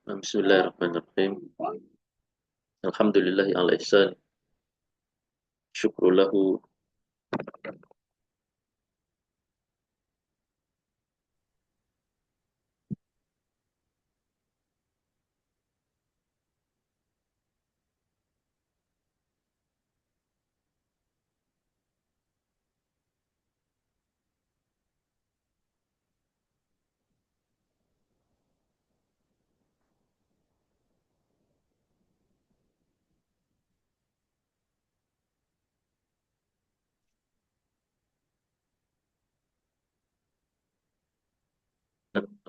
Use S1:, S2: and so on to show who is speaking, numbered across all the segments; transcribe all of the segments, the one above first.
S1: Bismillahirrahmanirrahim. Alhamdulillahi ala ihsan. Syukru lahu.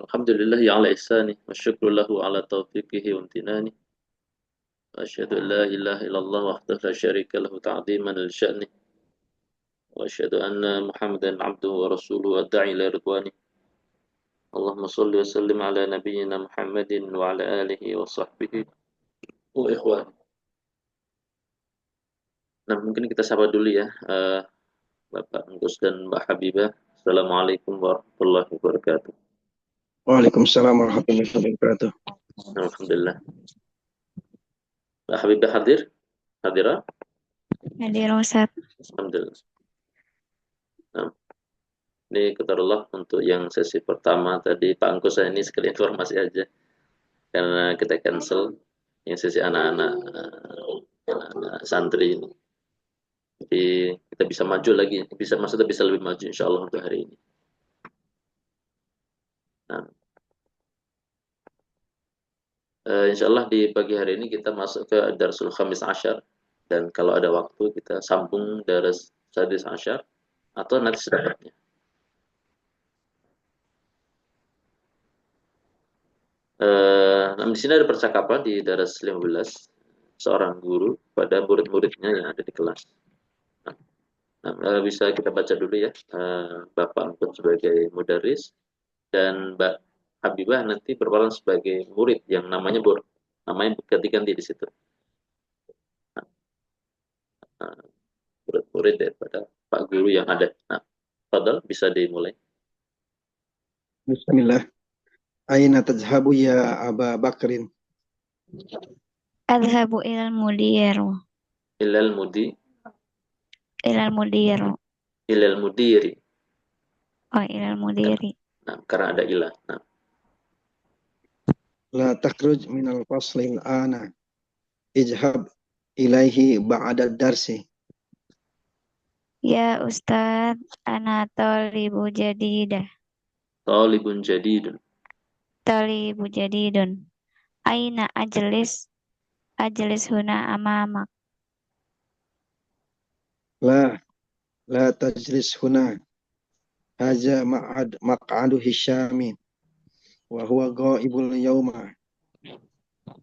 S1: Alhamdulillahi ala ihsani. Wa syukru lahu ala taufiqihi wa amtinani. Wa asyhadu an la ilaha illallah wahdahu la syarika lahu ta'ziman li sya'ni. Wa asyhadu anna Muhammadan abduhu wa rasuluhu ad-da'i ila ridwani. Allahumma salli wa sallim ala nabiyyina Muhammadin wa ala alihi wa sahbihi wa ikhwani. Nah, mungkin kita sapa dulu ya, Bapak Enggus dan Mbak Habibah. Assalamualaikum warahmatullahi wabarakatuh.
S2: Waalaikumsalam warahmatullahi wabarakatuh.
S1: Alhamdulillah. Mbak Habibah hadir? Hadirah?
S3: Hadir Ustaz.
S1: Alhamdulillah. Nah, ini qadarullah untuk yang sesi pertama tadi Pak Angkus, ini sekali informasi aja karena kita cancel yang sesi anak-anak santri ini. Jadi kita bisa maju lagi, maksudnya bisa lebih maju insya Allah untuk hari ini. Nah, insya Allah di pagi hari ini kita masuk ke Darsul Khamis Asyar, dan kalau ada waktu kita sambung Dars Sadis Asyar atau nanti sedapatnya. Nah, di sini ada percakapan di Daras 15 seorang guru pada murid-muridnya yang ada di kelas. Nah, bisa kita baca dulu ya, Bapak Angkut sebagai mudaris dan Mbak Habibah nanti berperan sebagai murid yang namanya ganti-ganti di situ. Murid-murid daripada Pak Guru yang ada. Nah, Fadal bisa dimulai.
S2: Bismillah. Aina tadhhabu ya Aba Bakrin?
S3: Adhabu ilal mudir.
S1: Ilal mudi.
S3: Ilal mudir.
S1: Ilal mudiri.
S3: Oh, ilal mudiri.
S1: Nah, karena ada ilah. Nah.
S2: La takhruj minal faslil ana. Ijhab ilaihi ba'da darsi.
S3: Ya Ustaz, ana talibu jadidah.
S1: Talibun jadidun.
S3: Talibu jadidun. Aina ajlis huna amamak.
S2: La tajlis huna. Haja maq'adu Hishamin. Wa huwa ghaibul yawma.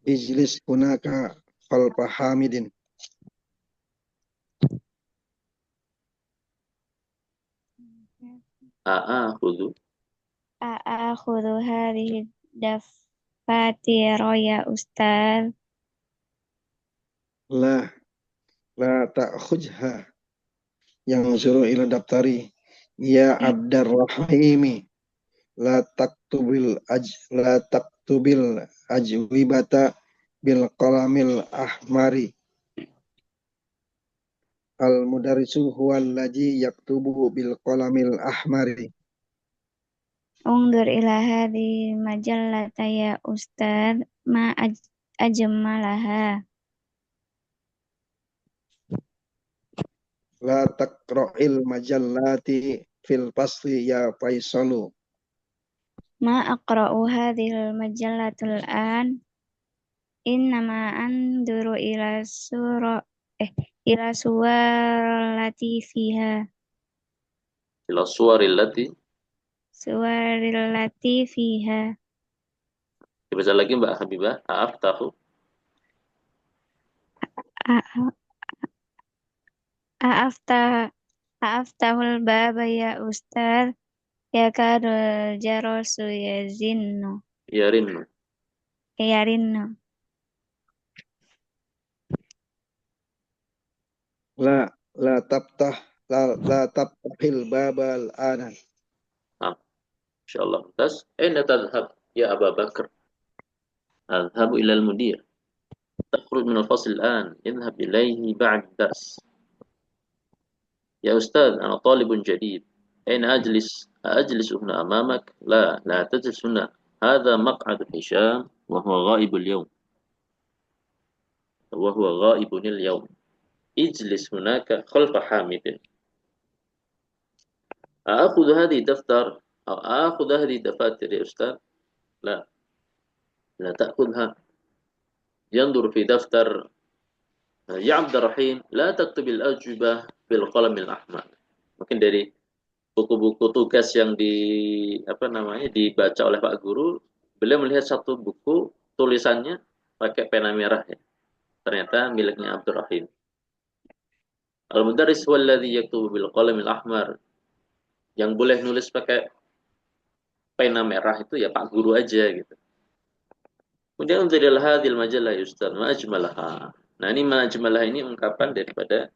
S2: Ijlis hunaka khalfa Hamidin.
S1: A'akhudhu.
S3: A'akhudhu hadhihi dafatira ya Ustaz.
S2: La ta'khudhha. Yang suruh ila daftari. Ya Abdarrahimi. La taktubil ajwibata bil qalamil ahmari. Al mudarrisu huwa alladhi yaktubu bil qalamil ahmari.
S3: Undur ila hadhihi majallata ya Ustaz, ma ajmalaha.
S2: La taqra'il majallati fil fasli ya Faisalu.
S3: Ma aqra'u hadhil majallatul an. Innama anduru ila suwarillati fiha.
S1: Ila suwarillati.
S3: Suwarillati fiha.
S1: Dibaca lagi Mbak Habibah. A'aftahu.
S3: A'aftahul baba ya Ustaz. Ya kadul jarasu yazinnu.
S1: Yarinnu.
S3: Yarinnu.
S2: La taftahil babal ana.
S1: Insyaallah. Tas, aina tadhhab ya Aba Bakar? أذهب إلى المدير. تخرج من الفصل الآن، اذهب إليه بعد الدرس. يا أستاذ أنا طالب جديد، أين أجلس؟ أجلس هنا أمامك؟ لا، لا تجلس هنا، هذا مقعد هشام وهو غائب اليوم، وهو غائب اليوم، اجلس هناك خلف حامد. أخذ هذه دفتر أو أخذ هذه دفاتر يا أستاذ؟ لا، لا تأخذها. ينظر في دفتر. يا عبد الرحيم لا تكتب الأجوبة بالقلم الأحمر. Mungkin dari buku-buku tugas yang dibaca oleh Pak Guru, beliau melihat satu buku tulisannya pakai pena merah ya. Ternyata miliknya Abdul Rahim. Al-mudarris walladhi yaktubu bil qalamil ahmar. Yang boleh nulis pakai pena merah itu ya Pak Guru aja gitu. Kemudian unzilal hadhil majalah ya Ustaz, ma ajmalaha. Nah, ini ma ajmalaha ini ungkapan daripada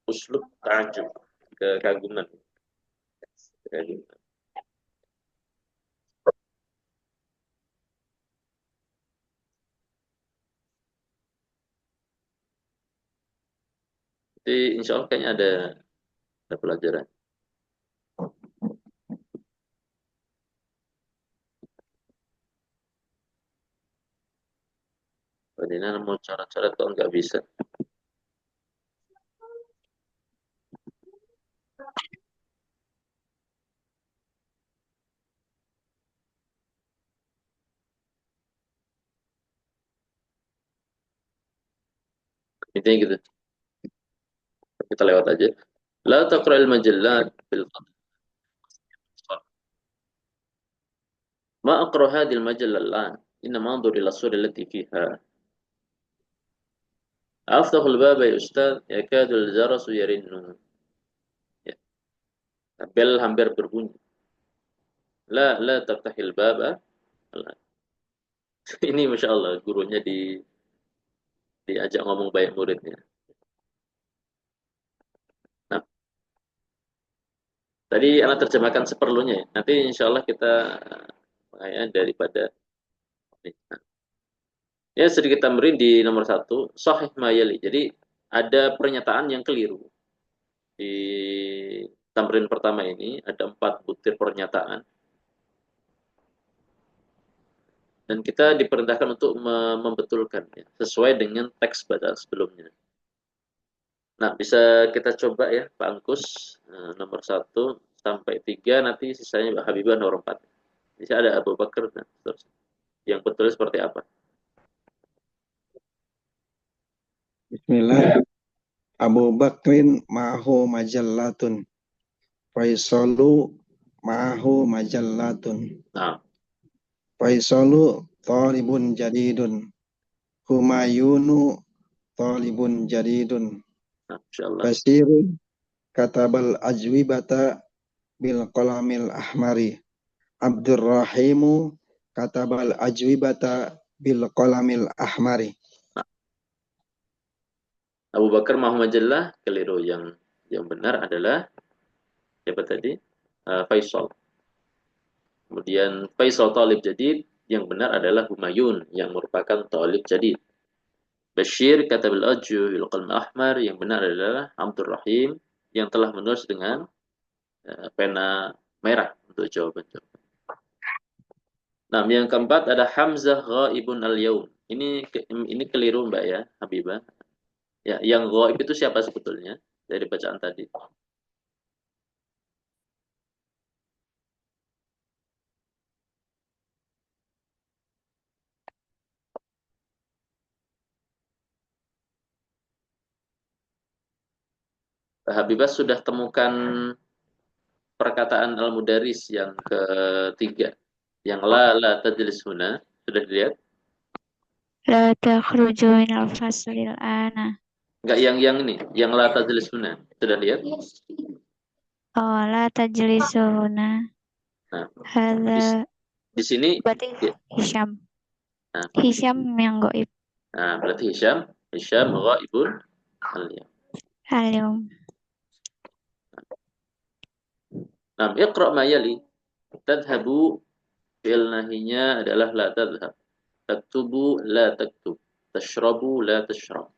S1: uslub ta'ajub, kekaguman. Kekaguman. Jadi insya Allah kayaknya ada pelajaran. Padahal mau cara-cara kok nggak bisa. Intinya gitu. Kita lewat aja. La taqra'il majallat bil qadr. ما أقرأ هذه المجلة الآن، إنما أنظر إلى الصورة التي فيها. أفتح الباب يا أستاذ يكاد الجرس يرن. Ya, bel hampir berbunyi. La taftahil baba. Ini Masya Allah, gurunya diajak ngomong baik muridnya. Nah, tadi anak terjemahkan seperlunya ya. Nanti insya Allah kita daripada ini. Nah, ya sedikit tamrin di nomor 1, sahih mayali. Jadi ada pernyataan yang keliru. Di tamrin pertama ini ada 4 butir pernyataan. Dan kita diperintahkan untuk membetulkan ya, sesuai dengan teks pada sebelumnya. Nah, bisa kita coba ya, Pak Angkus, nomor 1 sampai 3, nanti sisanya Mbak Habibah nomor 4. Bisa ada Abu Bakar, nah, terus. Yang betul seperti apa?
S2: Bismillah. Abu Bakrin ma'ahu majallatun. Faisalu ma'ahu majallatun.
S1: Nah,
S2: Faisalu talibun jadidun. Humayunu talibun jadidun.
S1: Insya Allah.
S2: Basirun katabal ajwibata bil qalamil ahmari. Abdurrahimu katabal ajwibata bil qalamil ahmari.
S1: Nah, Abu Bakar Muhammadillah keliru. Yang benar adalah siapa tadi? Faisal. Kemudian Faisal Talib Jadid, yang benar adalah Humayun yang merupakan Talib Jadid. Bashir kata bil-Ajju bil qalam ahmar, yang benar adalah Abdul Rahim yang telah menulis dengan pena merah untuk jawaban-jawaban. Nah, yang keempat ada Hamzah ghaibun al-yaum. Ini keliru Mbak ya, Habibah. Ya, yang ghaib itu siapa sebetulnya dari bacaan tadi? Habibah sudah temukan perkataan al-mudaris yang ketiga. Yang la tajlis huna, sudah dilihat?
S3: La takhruju minal faslil ana.
S1: Enggak, yang ini, yang la tajlis huna, sudah lihat?
S3: Oh, la tajlisu huna.
S1: Nah, di,
S3: Hadza
S1: di sini
S3: berarti
S1: ya,
S3: Hisham.
S1: nah,
S3: Hisham yang goib.
S1: nah, berarti Hisham ghaibun al-yaum.
S3: Al-yawm.
S1: Nah, iqra ma yali. Tadhabu Fi'il nahinya adalah la tadhhab. Taktubu la taktub. Tashrabu la tashrab.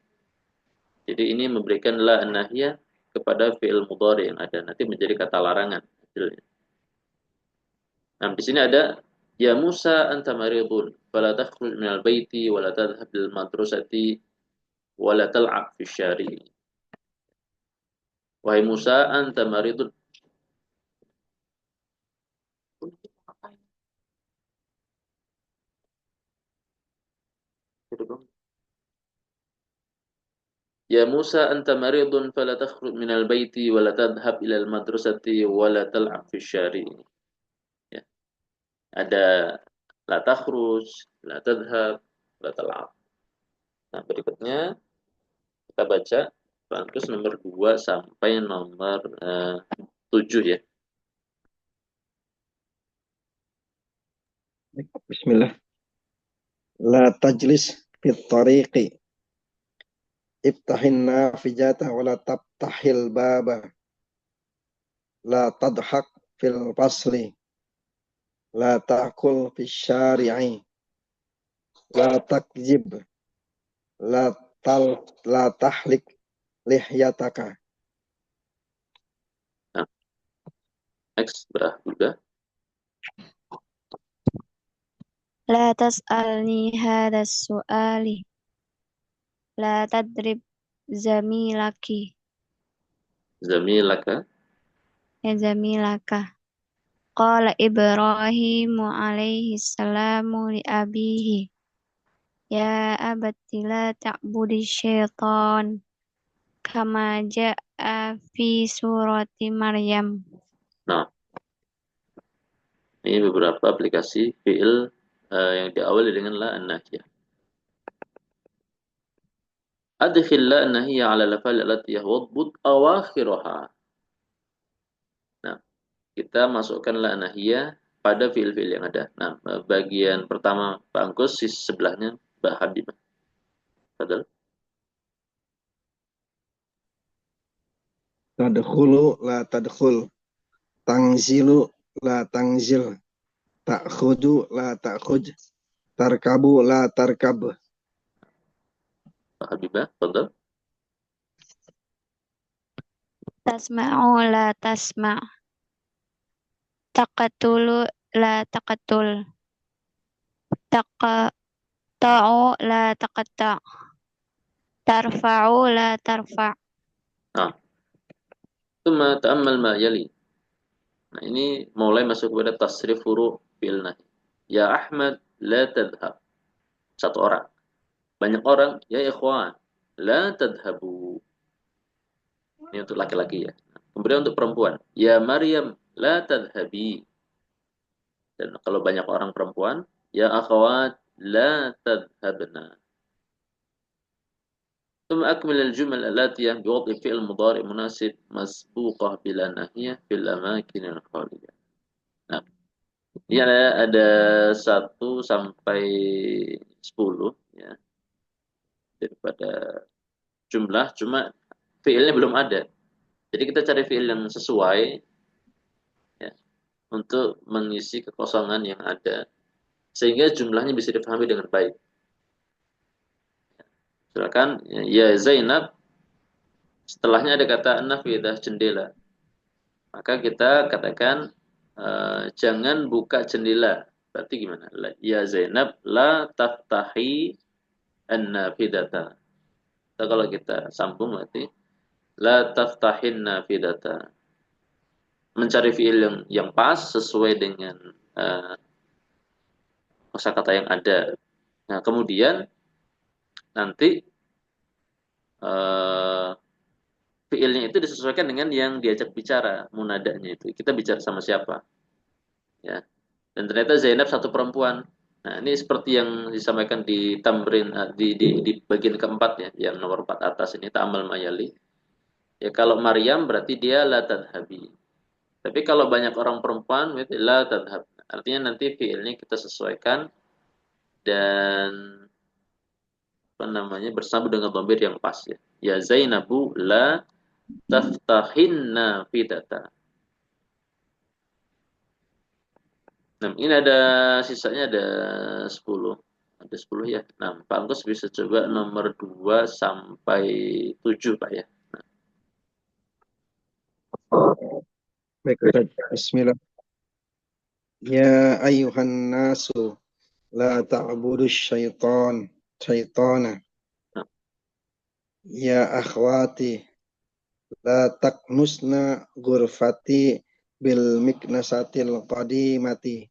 S1: Jadi ini memberikan la nahiyah kepada fi'il mudhari yang ada. Nanti menjadi kata larangan. Nah, di sini ada ya Musa anta maridun fala takhruj minal baiti wala tadhhab lil madrasati wala tal'ab fi syari. Wahai Musa anta maridun. Ya Musa anta maridun fala takhruj minal baiti wala tadhhab ilal madrasati wala tal'ab fi syari. Ya. Ada la takhruj, la tadhhab, la tal'ab. Nah, berikutnya kita baca Pangkus nomor 2 sampai nomor 7 ya.
S2: Bismillah. La tajlis fit tariqi. Iftahin nafijata wa la tabtahil baba. La tadhak fil fasli. La ta'kul fil syari'i. La takjib. La la tahlik lihyataka.
S1: Nah, next udah.
S3: La tas'alni hadha su'ali. La tadrib zamilaki.
S1: Zamilaka.
S3: Ya zamilaka. Qala Ibrahim alaihi salamu li abihi. Ya abati la ta'budi syaitan. Kama ja'a fi surati Maryam.
S1: Nah, ini beberapa aplikasi fi'il yang diawali dengan la an-nahiyah. Adkhil la an-nahiyah 'ala al-af'al allati wadbut awakhiraha. Nah, kita masukkan la an-nahiyah pada fi'il-fi'il yang ada. Nah, bagian pertama Pak Angkus, sisi sebelahnya Mbak Habibah. Padahal
S2: Tadkhulu la tadkhul. Tangzilu la tangzil. Ta'khudu la ta'khud. Tarkabu la tarkab.
S1: Mbak Habibah, padahal.
S3: Tasma'u la tasma'. Taqatulu la taqatul. Taqta'u la taqta'. Tarfa'u la tarfa'.
S1: Nah, tsumma ta'ammal ma yali. Nah, ini mulai masuk kepada tasrif huruf fi'il nahi. Ya Ahmad la tadhhab. Satu orang. Banyak orang, ya ikhwan, la tadhabu. Ini untuk laki-laki ya. Kemudian untuk perempuan, ya Maryam, la tadhabi. Dan kalau banyak orang perempuan, ya akhwat, la tadhabna. ثم أكمل الجمل الآتية بوضع فعل مضارع مناسب مسبوقة بلا ناهية في الأماكن الخالية. Nah, ini ada 1 sampai 10 ya. Daripada jumlah, cuma fiilnya belum ada. Jadi kita cari fiil yang sesuai ya, untuk mengisi kekosongan yang ada sehingga jumlahnya bisa dipahami dengan baik. Silakan ya Zainab, setelahnya ada kata nafidah jendela. Maka kita katakan jangan buka jendela. Berarti gimana? Ya Zainab la taftahi an-nafidata. Kalau kita sambung berarti la taftahin nafidata. Mencari fiil yang pas sesuai dengan kosakata yang ada. Nah, kemudian nanti fiilnya itu disesuaikan dengan yang diajak bicara, munadanya itu. Kita bicara sama siapa? Ya. Dan ternyata Zainab satu perempuan. Nah, ini seperti yang disampaikan di tamrin di bagian keempat ya, yang nomor 4 atas ini ta'amal mayali. Ya kalau Maryam berarti dia la tadhabi. Tapi kalau banyak orang perempuan berarti la tadhab. Artinya nanti fiilnya kita sesuaikan dan apa namanya bersambung dengan dhamir yang pas ya. Ya Zainabu la taftahin nafidata. Nah, ini ada sisanya ada 10. Ada 10 ya. Nah, Pak Angkus bisa coba nomor 2 sampai 7 Pak ya.
S2: Baik, Ustaz. Bismillah. Ya ayuhan nasu la ta'budu syaitana.
S1: Nah,
S2: Ya akhwati la taknusna ghurfati bil miknasatil qadimati.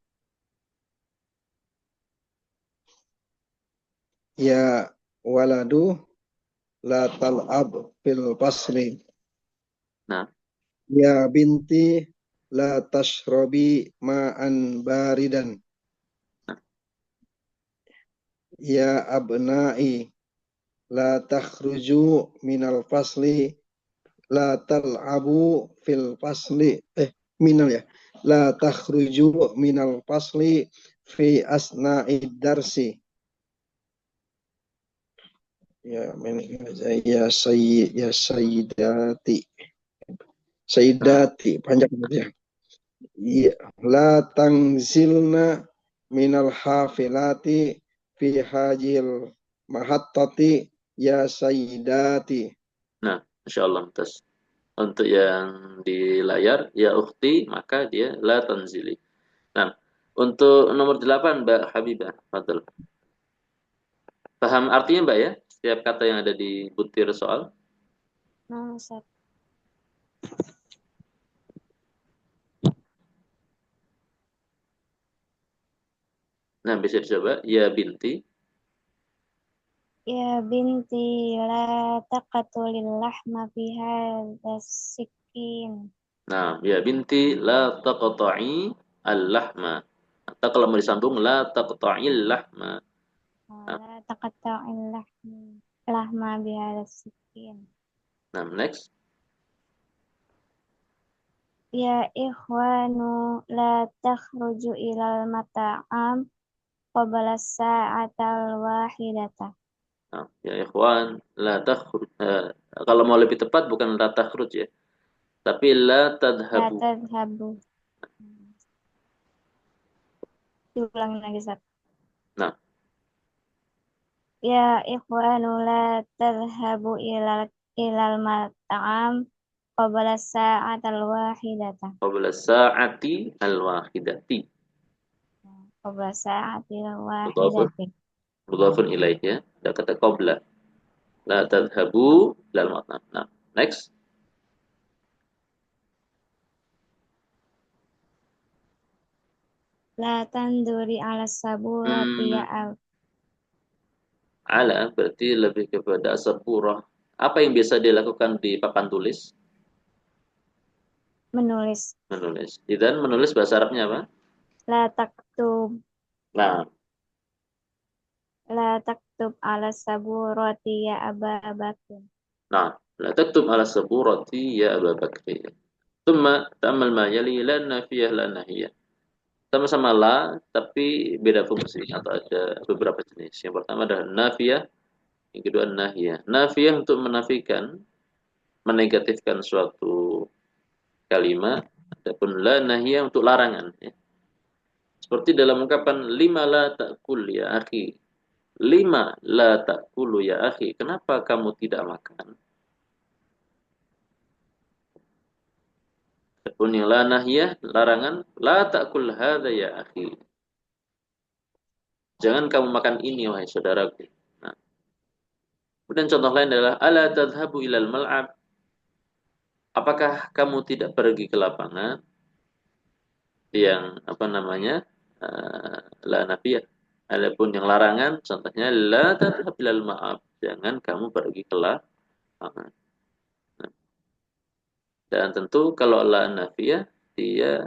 S2: Ya waladu la tal'ab fil fasli.
S1: nah,
S2: Ya binti la tashrabi ma'an baridan. Ya abna'i la takhruju minal fasli la tal'abu fil fasli minal ya la takhruju minal fasli fi asna'id darsi. Ya sayyidati panjang ya. Ya, la tangzilna minal hafilati fi hajil mahattati ya sayyidati.
S1: nah, Masya Allah. Terus untuk yang di layar, ya ukhti, maka dia la tanzili. Nah, untuk nomor 8 Mbak Habibah, Fadl. Paham artinya Mbak ya? Setiap kata yang ada di butir soal.
S3: Nah, Ustaz.
S1: Nah, bisa dicoba. Ya binti.
S3: Ya binti la taqatulil lahma fi hadzal sikin.
S1: Nah, ya binti la taqta'i al-lahma. Atau kalau mau disambung la taqta'il lahma. Nah,
S3: La taqata'il lahma bi hadzal sikin.
S1: nah, next.
S3: Ya ikhwanu la takhruju ilal mata'am qabla sa'atal wahidata.
S1: Nah, ya ikhwan, la takhruj. Kalau mau lebih tepat bukan la takhruj ya, tapi la
S3: La
S1: tadhabu.
S3: tadhabu. Diulangi lagi, Ustaz.
S1: Nah,
S3: Ya ikhwanu la tadhabu ilal mata'am qabla sa'atal wahidata.
S1: qabla sa'ati al-wahidati.
S3: Qabla sa'atil
S1: Mudhafun,
S3: wahidati.
S1: mudhafun ilaih ya. Ada kata qabla. La tadhabu lal mat'am. Nah, next.
S3: La tanduri ala saburati ya
S1: Hmm, ala berarti lebih kepada sepurah. Apa yang biasa dilakukan di papan tulis?
S3: menulis.
S1: Menulis. Dan menulis bahasa Arabnya apa?
S3: La taktub.
S1: Nah,
S3: La taktub ala saburati ya Aba Bakr.
S1: nah, la taktub ala saburati ya Abu Bakri. Thumma ta'ammal ma yali la nafiyah la nahiyah. Sama-sama la, tapi beda fungsi atau ada beberapa jenis. Yang pertama adalah nafiyah, yang kedua nahiyah. Nafiyah untuk menafikan, menegatifkan suatu kalimat, adapun la nahiyah untuk larangan. Ya. Seperti dalam ungkapan lima la ta'kul ya akhi. Lima la ta'kulu ya akhi. Kenapa kamu tidak makan? Adapun yang la nahiyah, larangan, la ta'kul hadza ya akhi. Jangan kamu makan ini wahai saudaraku. Nah, kemudian contoh lain adalah ala tadhhabu ilal mal'ab. Apakah kamu tidak pergi ke lapangan yang apa namanya? La nafiyah. Adapun yang larangan contohnya la tadhhab ilal ma'ab. Jangan kamu pergi ke lapangan. Nah, dan tentu kalau la nafiyah dia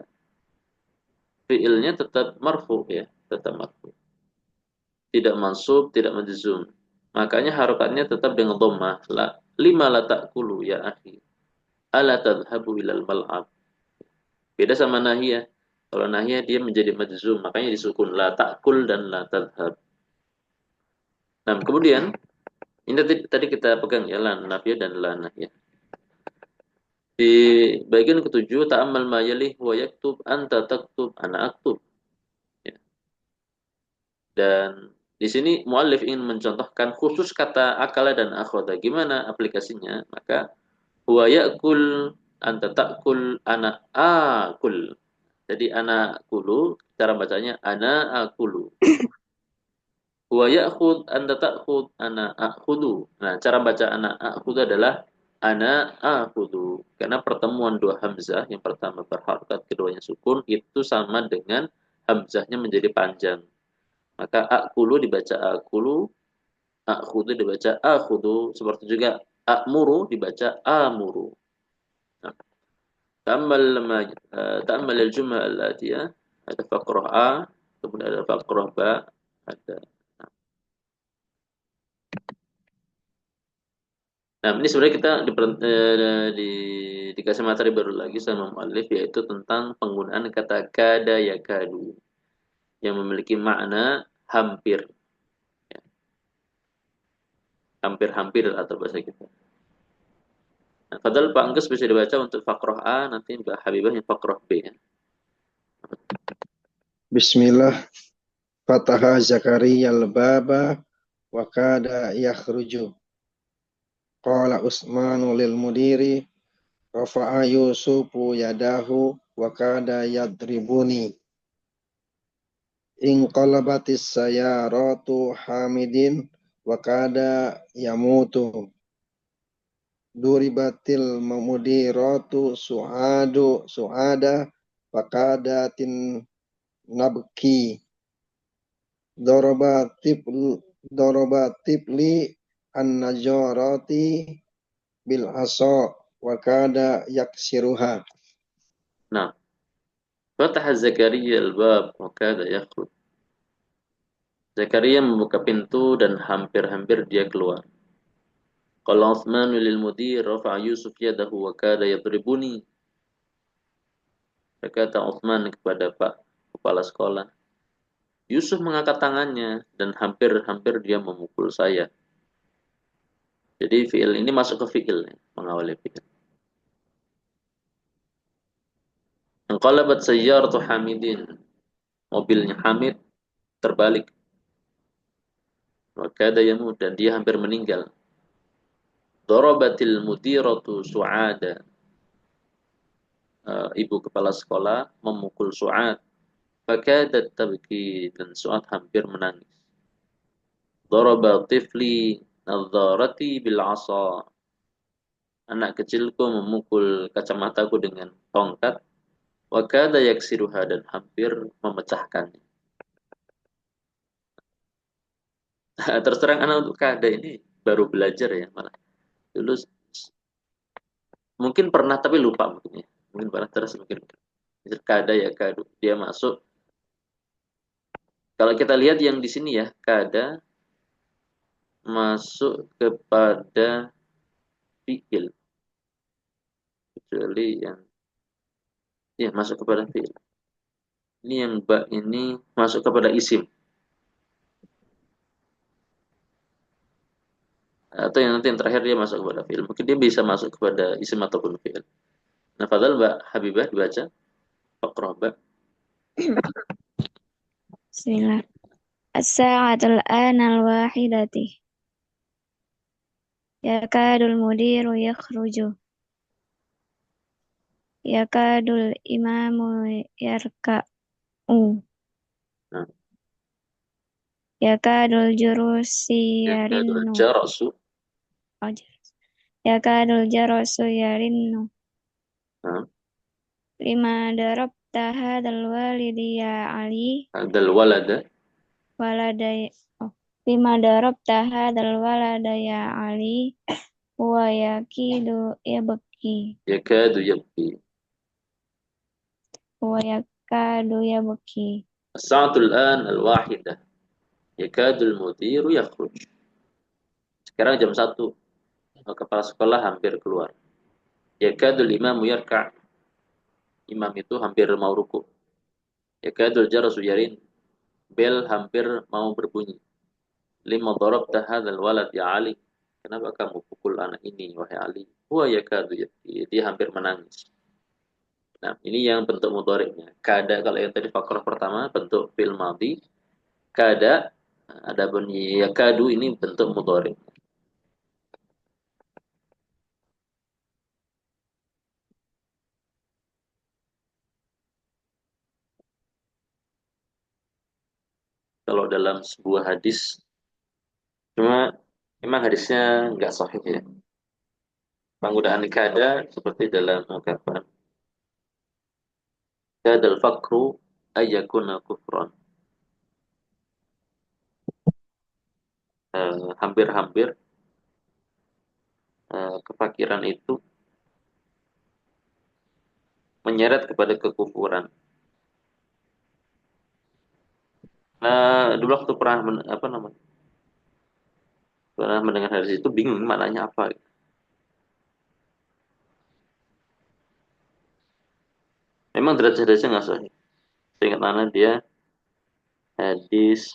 S1: fiilnya tetap marfu ya, tetap marfu. Tidak mansub, tidak majzum. Makanya harokatnya tetap dengan dhammah. La lima la ta'kulu ya akhi. Ala tadhhabu ilal mal'ab. Beda sama nahiyah. Kalau nahiyah dia menjadi majzum, makanya disukun la ta'kul dan la tadhhab. Nah, kemudian ini tadi kita pegang ya la nafiyah dan la nahiyah. Di bagian ketujuh ta'ammal ma yalih wa yaktub anta taktub ana aktub. Dan di sini muallif ingin mencontohkan khusus kata akala dan akhadha. Gimana aplikasinya? Maka huwa ya'kul anta ta'kul ana akul. Jadi ana akulu, cara bacanya ana akulu. Huwa ya'khud anta ta'khud ana akhudu. Nah, cara baca ana akhudu adalah ana akhudu. Karena pertemuan dua hamzah, yang pertama berharokat, keduanya sukun, itu sama dengan hamzahnya menjadi panjang. Maka akulu dibaca akulu, akhudu dibaca akhudu, seperti juga akmuru dibaca amuru. Nah, ta'ammal al-jumlah al-atiyah, ada faqrah A, kemudian ada faqrah B, ada. Nah, ini sebenarnya kita dikasih materi baru lagi sama muallif, yaitu tentang penggunaan kata kada yakadu yang memiliki makna hampir, ya, hampir-hampir atau bahasa kita. Nah, padahal Pak Angges bisa dibaca untuk fakroh A, nanti Mbak Habibah yang fakroh B. Ya.
S2: Bismillah. Fataha Zakaria al-baba wa kada yakhruju. Qala Usmanu lil mudiri rafa'a Yusufu yadahu wa kada yadribuni. Inqalabatis sayaratu hamidin wa kada yamutu. Duribatil mudiratu su'ada wa kadatin nabki. Doroba tipli an-najarati bil asa wa kada yaksiruha.
S1: Nah, fataha Zakaria al-bab wa kada yakhruj. Zakaria membuka pintu dan hampir-hampir dia keluar. Qala Utsman lil mudir rafa'a Yusuf yadahu wa kada yadribuni. Berkata Utsman kepada Pak Kepala Sekolah, Yusuf mengangkat tangannya dan hampir-hampir dia memukul saya. Jadi fiil ini masuk ke fiil, mengawali fiil. Anqalabat sayyaratu Hamidin. Mobilnya Hamid terbalik. Wa kada yamut, dan dia hampir meninggal. Darabatil mudiratu Su'ada. Ibu kepala sekolah memukul Su'ad. Fakadat tabki, dan Su'ad hampir menangis. Daraba tifli nadharati bil asa. Anak kecilku memukul kacamataku dengan tongkat. Wa kada yaksiruha, dan hampir memecahkannya. Terus terang anak untuk kada ini baru belajar ya, malah dulu mungkin pernah tapi lupa mungkin ya. Mungkin pernah terus mungkin kada ya kadu. Dia masuk. Kalau kita lihat yang di sini ya, kada masuk kepada fiil, kecuali yang ya masuk kepada fiil. Ini yang ba ini masuk kepada isim. Atau yang nanti yang terakhir dia masuk kepada fiil. Mungkin dia bisa masuk kepada isim ataupun fiil. Nah, padahal Mbak Habibah dibaca Faqrah ba.
S3: Bismillah. As-sa'atul anal wahidati. Yakadul mudiru yakhruju. Yakadul imamu yarka'u.
S1: Nah,
S3: Yakadul jurusi
S1: yakadul
S3: yarinnu.
S1: jarasu.
S3: Yakadul jarasu yarinnu.
S1: Nah,
S3: Lima darabta hadal walidi ya Ali.
S1: hadal walada.
S3: Waladai. Lima darabta hadal walada ya Ali. Huwa yakidu yabki.
S1: Yakadu yabki.
S3: Huwa yakadu yabki.
S1: As-sa'atul an al-wahidah. Yakadul mudiru yakhruj. Sekarang jam 1. Kepala sekolah hampir keluar. Yakadul imamu yarka'. Imam itu hampir mau ruku. Yakadul jarasu yarin. Bel hampir mau berbunyi. Lima darabta hadzal walad ya Ali. Kenapa kamu pukul anak ini wahai Ali? Huwa yakadu yabki. Dia hampir menangis. Nah, ini yang bentuk mudhari'nya. Kada kalau yang tadi fakrah pertama bentuk fi'il madhi. kada, adapun yakadu ini bentuk mudhari. Kalau dalam sebuah hadis, cuma memang hadisnya nggak sahih ya. Penggunaan kada seperti dalam ungkapan kadal fakru ayyakuna kufran. Hampir-hampir kefakiran itu menyeret kepada kekufuran. Dulu waktu pernah pernah mendengar hadis itu bingung maknanya apa. Memang derajat-derajatnya nggak sahih. Seingat mana dia hadis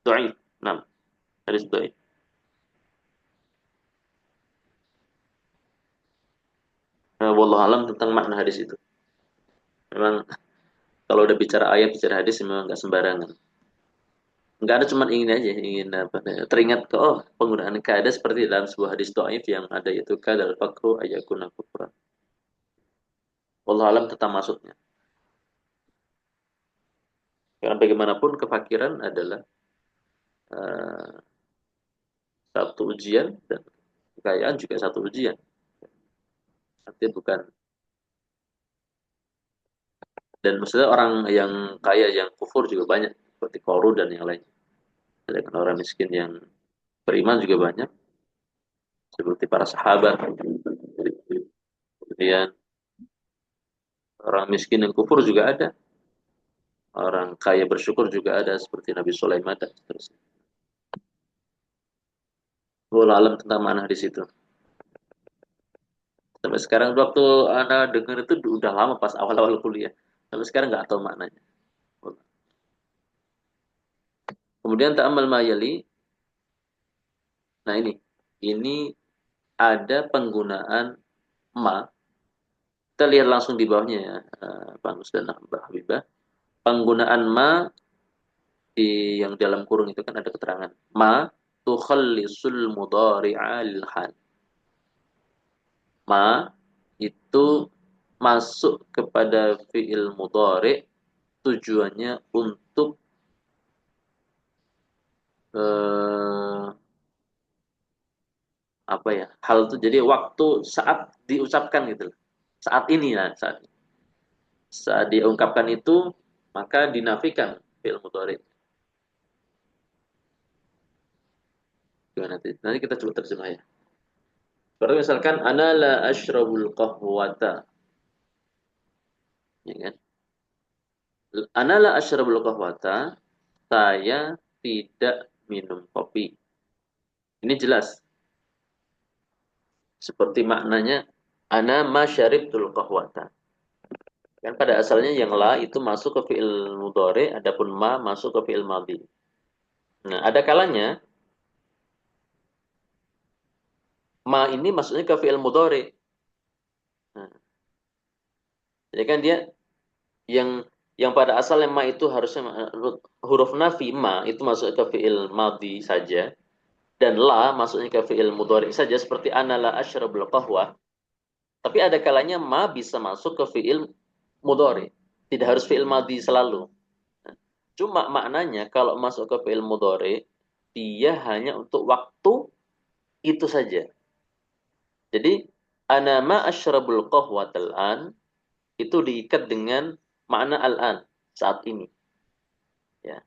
S1: dhaif. Nah, hadis dhaif. Wallahu alam tentang makna hadis itu. Memang kalau udah bicara ayat, bicara hadis memang nggak sembarangan. Nggak ada cuman ingin aja, ingin apa? Teringat ke penggunaan kada seperti dalam sebuah hadis dhaif yang ada yaitu kadal fakru ayakuna kufran. Wallahu alam tentang maksudnya. Karena bagaimanapun kefakiran adalah uh, satu ujian dan kekayaan juga satu ujian. Artinya bukan. Dan maksudnya orang yang kaya yang kufur juga banyak seperti Korun dan yang lain. Sedangkan orang miskin yang beriman juga banyak seperti para sahabat. Kemudian orang miskin yang kufur juga ada. Orang kaya bersyukur juga ada seperti Nabi Sulaiman dan seterusnya. Wallahu alam tentang mana di situ. Sampai sekarang waktu Anda dengar itu udah lama pas awal-awal kuliah. Sampai sekarang nggak tahu maknanya. Kemudian ta'amal mayali. Nah ini ada penggunaan ma. Kita lihat langsung di bawahnya ya, Pak Mus dan Mbak Habibah. Penggunaan ma yang dalam kurung itu kan ada keterangan. Ma tukhallisul mudhari'a lil hal. Ma itu masuk kepada fi'il mudhari tujuannya untuk apa ya? Hal itu jadi waktu saat diucapkan gitu loh. Saat ini ya, saat diungkapkan itu maka dinafikan fi'il mudhari. Gimana nanti? Nanti kita coba terjemah ya. Seperti misalkan ana la asyrabul qahwata. Ya kan? Ana la asyrabul qahwata. Saya tidak minum kopi. Ini jelas. Seperti maknanya ana ma syaribtul qahwata. Kan pada asalnya yang la itu masuk ke fi'il mudhari, adapun ma masuk ke fi'il madhi. Nah, ada kalanya ma ini masuknya ke fi'il mudhari. Nah, jadi kan dia yang pada asalnya ma itu harusnya huruf nafi ma itu masuk ke fi'il madhi saja dan la masuknya ke fi'il mudhari saja seperti ana la asyrabul qahwah. Tapi ada kalanya ma bisa masuk ke fi'il mudhari. Tidak harus fi'il madhi selalu. Cuma maknanya kalau masuk ke fi'il mudhari dia hanya untuk waktu itu saja. Jadi ana ma asyrabul qahwatal an itu diikat dengan makna al-an saat ini. Ya.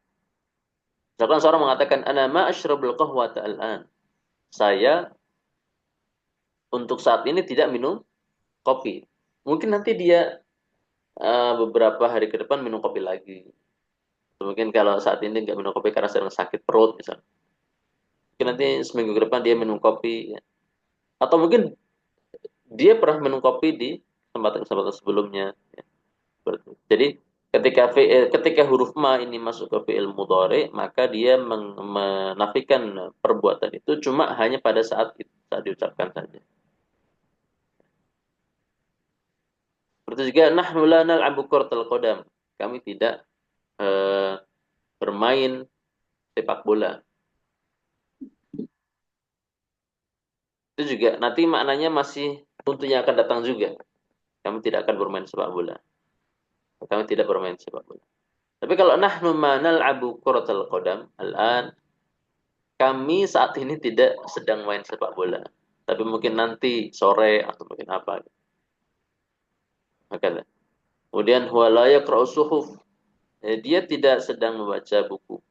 S1: Misalkan seorang mengatakan ana ma asyrabul qahwata al-an. Saya untuk saat ini tidak minum kopi. Mungkin nanti dia beberapa hari ke depan minum kopi lagi. Mungkin kalau saat ini nggak minum kopi karena sedang sakit perut misalnya. Mungkin nanti seminggu ke depan dia minum kopi. Ya. Atau mungkin dia pernah minum kopi di kesempatan-kesempatan sebelumnya. Ya. Jadi ketika huruf ma ini masuk ke fi'il mudhari, maka dia menafikan perbuatan itu cuma hanya pada saat diucapkan saja. Seperti juga nahnu la nal'abu kurtal qadam. kami tidak bermain sepak bola. Itu juga nanti maknanya masih tentunya akan datang juga. Kami tidak akan bermain sepak bola. Kami tidak bermain sepak bola. Tapi kalau nahnu ma nal'abu kuratal qadam al-an, kami saat ini tidak sedang main sepak bola. Tapi mungkin nanti sore atau mungkin apa. Maka kemudian huwa la yaqra'u suhuf. Dia tidak sedang membaca buku.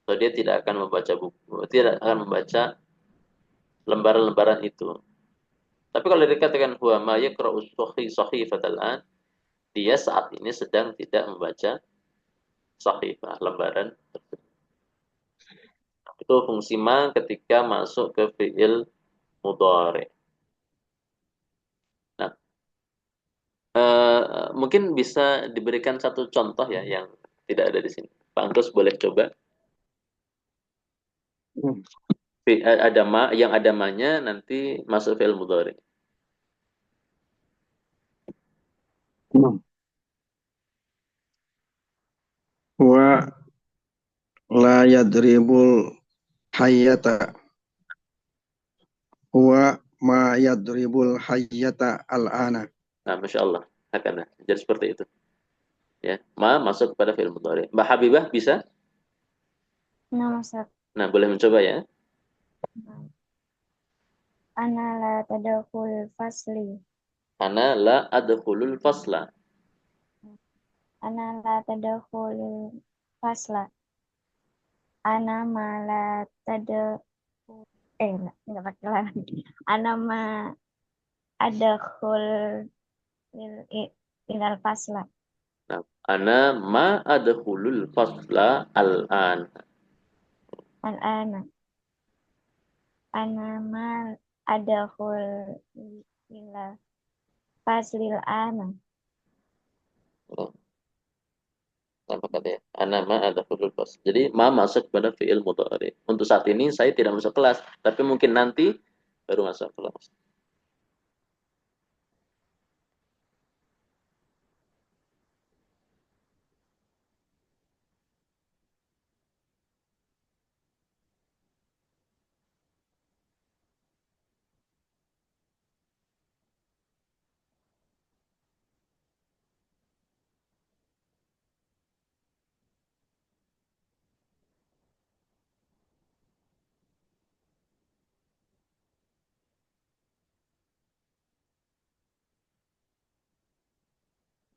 S1: Atau dia tidak akan membaca buku, tidak akan membaca lembaran-lembaran itu. Tapi kalau dikatakan huwa ma yaqra'u sahifatal an, dia saat ini sedang tidak membaca sahifah, lembaran tersebut. Itu fungsi ma ketika masuk ke fi'il mudhari. Nah, mungkin bisa diberikan satu contoh ya yang tidak ada di sini. Pak Antus boleh coba.
S2: Hmm.
S1: Ada ma, yang ada ma-nya nanti masuk fi'il mudhari.
S2: Wa la yadribul hayyata. Huwa ma yadribul hayyata al-ana.
S1: Nah, Masya Allah. Akan jadi seperti itu. Ya, ma masuk kepada fi'il mudhari. Mbak Habibah bisa?
S3: Nah, Ustaz.
S1: Nah, boleh mencoba ya.
S3: Ana la tadkhul fasli.
S1: Ana la adkhulul fasla.
S3: Ana la tadkhul fasla. Ana ma la tadkhul enggak pakai lagi. Ana ma adkhul ilal fasla.
S1: Nah, ana ma adkhulul fasla al-an.
S3: Al-ana. Ana ma adkhul ilal faslil ana.
S1: Oh, apa kata ya? Ana ma adkhulul fasla. Jadi ma masuk kepada fi'il mudhari. Untuk saat ini saya tidak masuk kelas, tapi mungkin nanti baru masuk kelas.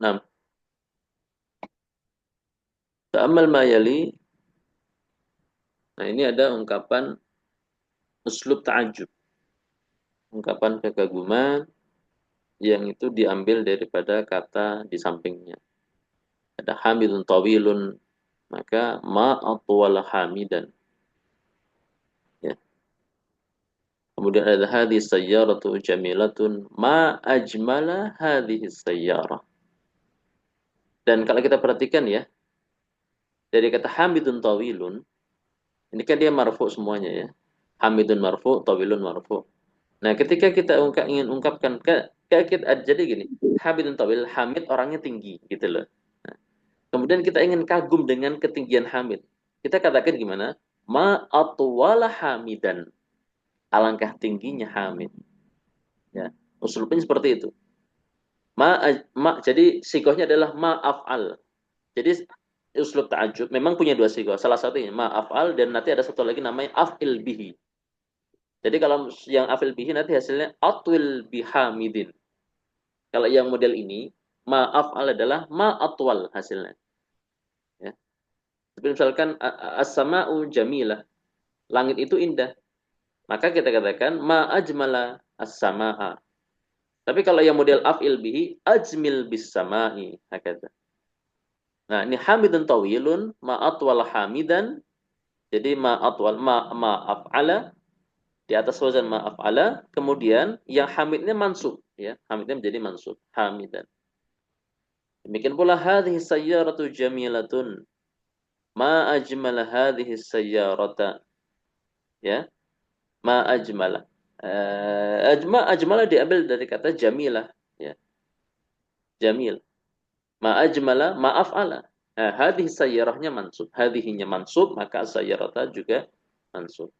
S1: Nah, ta'ammal ma yali. Nah, ini ada ungkapan uslub ta'ajub. Ungkapan kekaguman yang itu diambil daripada kata di sampingnya. Ada hamidun tawilun, maka ma atwal hamidan. Ya. Kemudian ada hadis sayyaratu jamilatun ma ajmala hadhihi sayyarah. Dan kalau kita perhatikan ya, dari kata hamidun tawilun, ini kan dia marfu semuanya ya. Hamidun marfu, tawilun marfu. Nah, ketika kita ingin ungkapkan jadi gini, hamidun tawil, hamid orangnya tinggi gitu loh. Nah, kemudian kita ingin kagum dengan ketinggian hamid. Kita katakan gimana? Ma atwala hamidan. Alangkah tingginya hamid. Ya, usulnya seperti itu. Jadi sikohnya adalah ma'af'al. Jadi uslub ta'ajub memang punya dua sikoh. Salah satunya ma'af'al dan nanti ada satu lagi namanya af'il bihi. Jadi kalau yang af'il bihi nanti hasilnya atwil bihamidin. Kalau yang model ini ma'af'al adalah ma'atwal hasilnya. Ya. Seperti misalkan as-sama'u jamilah. Langit itu indah. Maka kita katakan ma'ajmala as-sama'a. Tapi kalau yang model af'il bihi ajmil bis sama'i hakata. Nah, ini hamidun tawilun ma'atwal hamidan. Jadi ma'atwal ma'af'ala di atas wazan ma'af'ala, kemudian yang hamidnya mansub ya. Hamidnya menjadi mansub, hamidan. Demikian pula hadhihi sayyaratu jamilatun ma ajmala hadhihi sayyarata. Ya, ma ajmala. Ajmala diambil dari kata jamilah ya. Jamil. Ma ajmala ma af'ala. Hadhihi sayyarahnya mansub. Hadhihinya mansub, maka sayyarata juga mansub.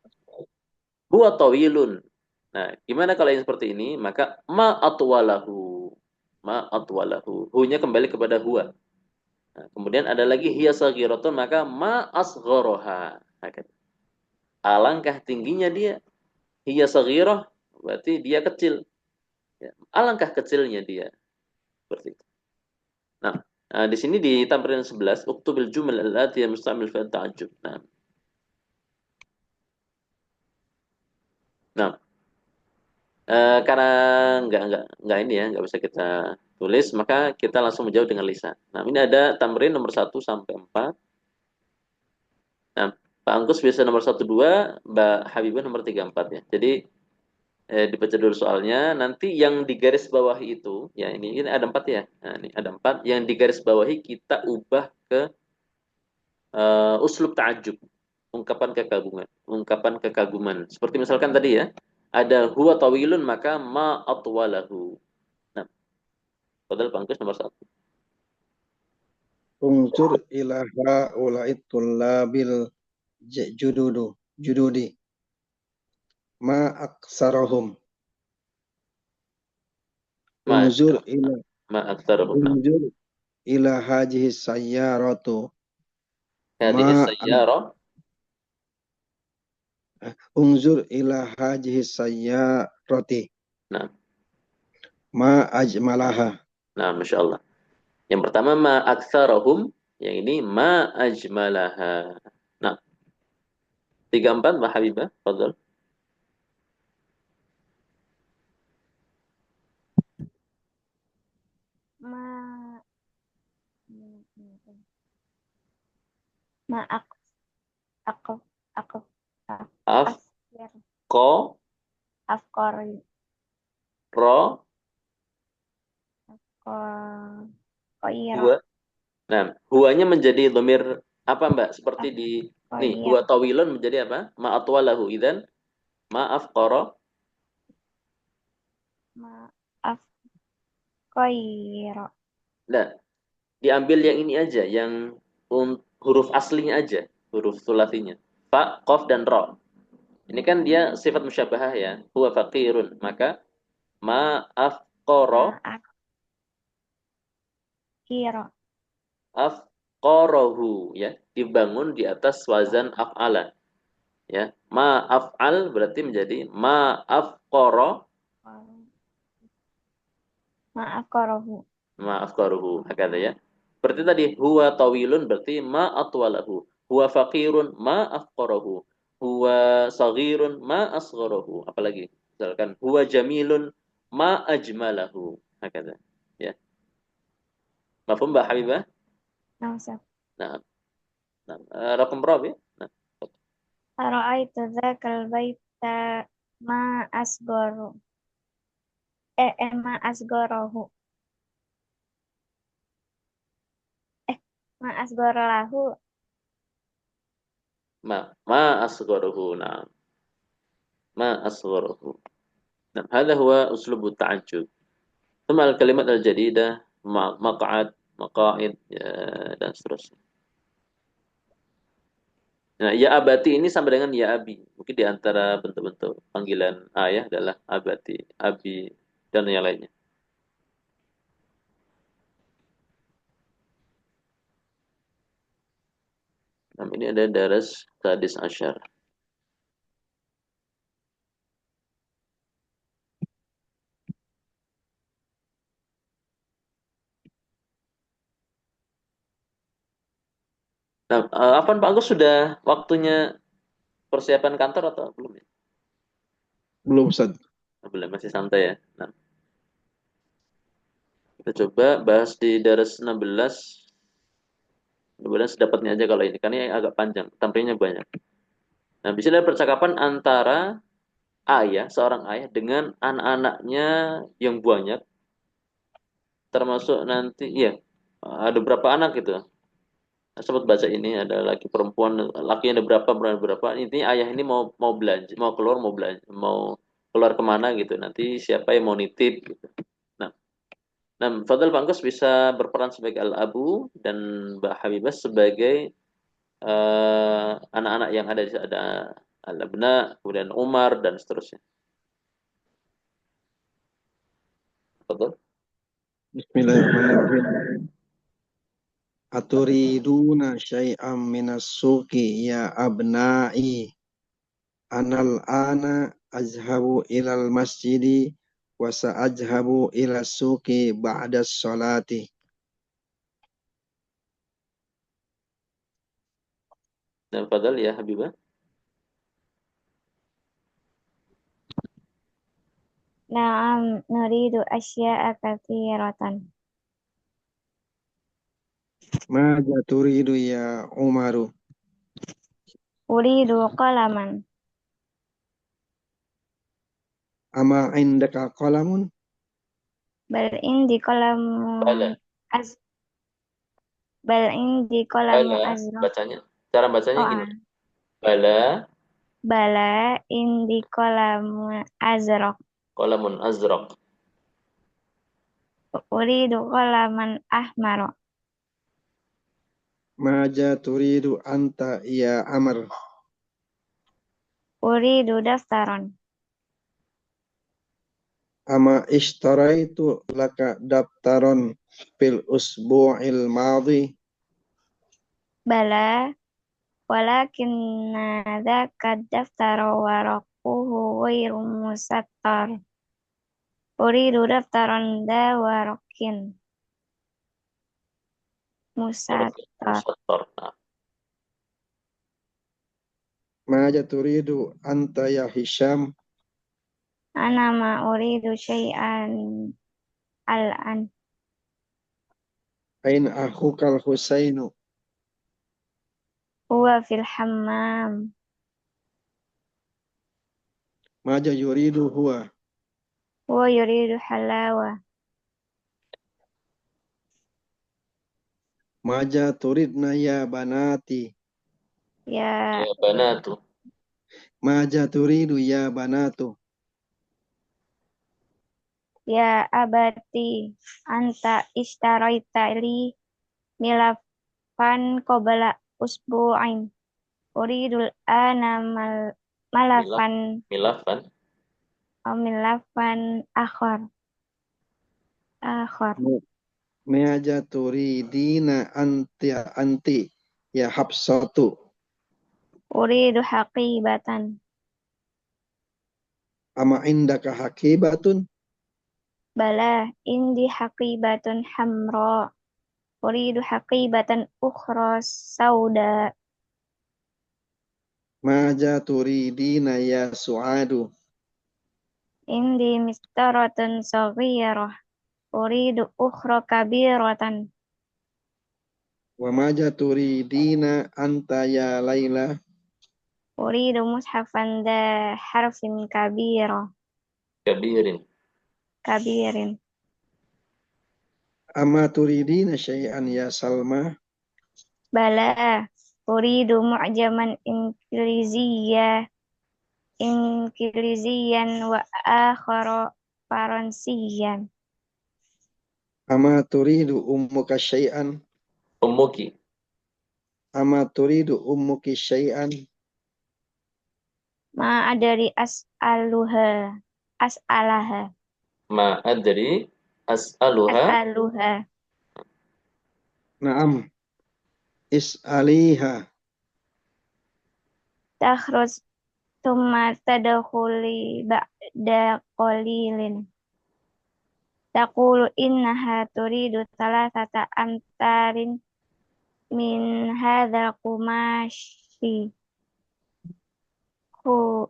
S1: Huwa tawilun. Nah, gimana kalau yang seperti ini? Maka ma atwalahu. Ma atwalahu. Hu-nya kembali kepada huwa. Nah, kemudian ada lagi hiya saghiratun, maka ma asgharaha. Nah, alangkah tingginya dia. Hiya saghirah, berarti dia kecil. Ya, alangkah kecilnya dia. Seperti itu. Nah, di sini di tampilan 11, uktubil jumal al-atiyah mustamil fi ta'ajjub. Nah, karena nggak ini ya, nggak bisa kita tulis, maka kita langsung menjawab dengan lisan. Nah, ini ada tamrin nomor 1 sampai 4. Nah, Pak Angkus biasa nomor 1 2, Mbak Habibah nomor 3 4 ya. Jadi dibaca dulu soalnya. Nanti yang di garis bawahi itu, ya ini ada 4 ya. Nah, ini ada 4. Yang di garis bawahi kita ubah ke uslub ta'ajub, ungkapan kekaguman. Seperti misalkan tadi ya, ada huwa tawilun maka ma atwalahu. Nah, padahal bangkus nomor 1.
S2: Unzur ila haula'i tullabil jududi ma aksarahum.
S1: Ma
S2: Unzur ila
S1: ma aktsarahum.
S2: unzur ila hajihi sayyaratu
S1: Hadhihi
S2: ma
S1: sayyarah.
S2: unzur ila hajihi sayyarati
S1: Nah,
S2: ma ajmalaha.
S1: nah, masya Allah. Yang pertama ma aktsarahum, yang ini ma ajmalaha. Nah, 3 4 Mbak Habibah, fadhal.
S3: Ma ma aku aku
S1: Af
S3: afkir
S1: ko
S3: afkori
S1: ro
S3: ko koiro
S1: huwa. Nah, huwanya menjadi dhamir apa, Mbak? Seperti di nih,
S3: koir
S1: huwa tawilun menjadi apa? Ma atwalahu idzan ma afqara.
S3: ma afkoiro
S1: Nah, diambil yang ini aja, yang huruf aslinya aja, huruf sulasinya. Fa, qaf dan ra. Ini kan dia sifat musyabahah ya. Huwa faqirun, maka ma afqara,
S3: ma afkiro
S1: afqarahu ya, dibangun di atas wazan af'ala ya. Ma af'al berarti menjadi ma afqara,
S3: ma afkorohu
S1: ma afqaruhu. Hakata ya. Berarti tadi huwa tawilun berarti ma atwalahu. Huwa faqirun ma afqarahu. Huwa saghirun ma asgharahu. Apalagi? Misalkan huwa jamilun ma ajmalahu. Hakata. Ya. Mafhum Mbak Habibah?
S3: nausa
S1: Nah, nah, raqam berapa ya? Nah,
S3: Ara'aitu dzakal baita ma asgoro ma asgorohu ma asgoro lahu
S1: ma asgharahu. Nah, ma asgharahu. Nah, hadha huwa uslub ta'ajjub. Thumma al-kalimat al-jadidah maq'ad, maqa'id ya, dan seterusnya. Nah, ya abati ini sama dengan ya abi. Mungkin di antara bentuk-bentuk panggilan ayah adalah abati, abi, dan yang lainnya. Nah, ini ada daras sadis asyar. Nah, apa Pak Agus sudah waktunya persiapan kantor atau belum ya?
S2: Belum, Ustaz.
S1: Belum, masih santai ya. Nah, kita coba bahas di daras 16. 16 dapatnya aja kalau ini, karena ini agak panjang, tampilnya banyak. Nah, bisa ada percakapan antara ayah, seorang ayah dengan anak-anaknya yang banyak, termasuk nanti, ya, ada berapa anak gitu. Nah, sempat baca ini, ada laki perempuan, laki ada berapa, perempuan ada berapa. Intinya ayah ini mau mau belanja, mau keluar, mau belanja, mau keluar kemana gitu. Nanti siapa yang mau nitip gitu. Nah, Nah, Fadl Pak Anggus bisa berperan sebagai Al-Abu dan Mbak Habibah sebagai anak-anak yang ada di ada Al-Abna, kemudian Umar dan seterusnya. Betul?
S2: Bismillahirrahmanirrahim. Aturiduna syai'am minas suqi ya abna'i. Anal ana azhabu ilal masjidi wa sa'ajhabu ila suqi ba'da sholati.
S1: Dan Fadl ya Habibah.
S3: Na'am nuridu asya'a katsiratan.
S2: Maja turidu ya Umaru.
S3: Uridu qalaman.
S2: Ama indaka qalamun.
S3: Bal indi
S1: Bala.
S3: qalamun az bal indi qalamu
S1: Bala
S3: azra.
S1: bacanya. Cara bacanya
S3: Oh,
S1: gini. Bala
S3: bala indi qalamu azra.
S1: qalamun azraq.
S3: Uridu qalaman ahmara.
S2: Maja turidu anta ya Amr.
S3: Uridu daftaran.
S2: Ama ishtaraitu laka daftaron fil usbu'il madhi.
S3: Bala walakinna dzaka daftara waraquhu ghairu musattar. Uridu daftaran dha waraqin musattar.
S1: Musattar. Nah,
S2: Maja turidu anta ya Hisham.
S3: Ana ma uridu syai'an al'an.
S2: Ain akhukal Husainu.
S3: Huwa fil hammam.
S2: Maja yuridu huwa.
S3: Huwa yuridu halawa.
S2: Maja turidna ya banati.
S3: Ya
S1: ya banatu.
S2: Maja turidu ya banatu.
S3: ya abati anta ishtaraita li milafan qabla usbu'ain. Uridul ana
S1: Milaf,
S3: malafan
S1: milafan.
S3: milafan akhar.
S2: Maja turidina anti ya Habsatu.
S3: Uridu haqibatan.
S2: Ama indaka hakibatun.
S3: Bala indi haqibatun hamra. Uridu haqibatan ukhra sauda.
S2: Maja turidina ya Su'adu.
S3: Indi mistaratun saghirah. Uridu ukhra kabiratan.
S2: Wa maja turidina anta ya Laila.
S3: Uridu mushafan da harfin
S1: Kabirin.
S3: kabirin.
S2: Ama turidina syai'an ya Salma.
S3: Bala uridu mu'jaman inkiliziyan wa akhara faransiyan.
S2: Ama turidu ummuka syai'an.
S1: Ummuki.
S2: Ama turidu ummuki syai'an.
S3: Ma adari as'alaha
S1: Ma adri as'aluha.
S3: as'aluha.
S2: Naam. Is'aliha.
S3: Takhruj thumma tadkhuli ba'da qalilin. Taqulu innaha turidu thalathata amtarin min hadzal qumashi. Khu-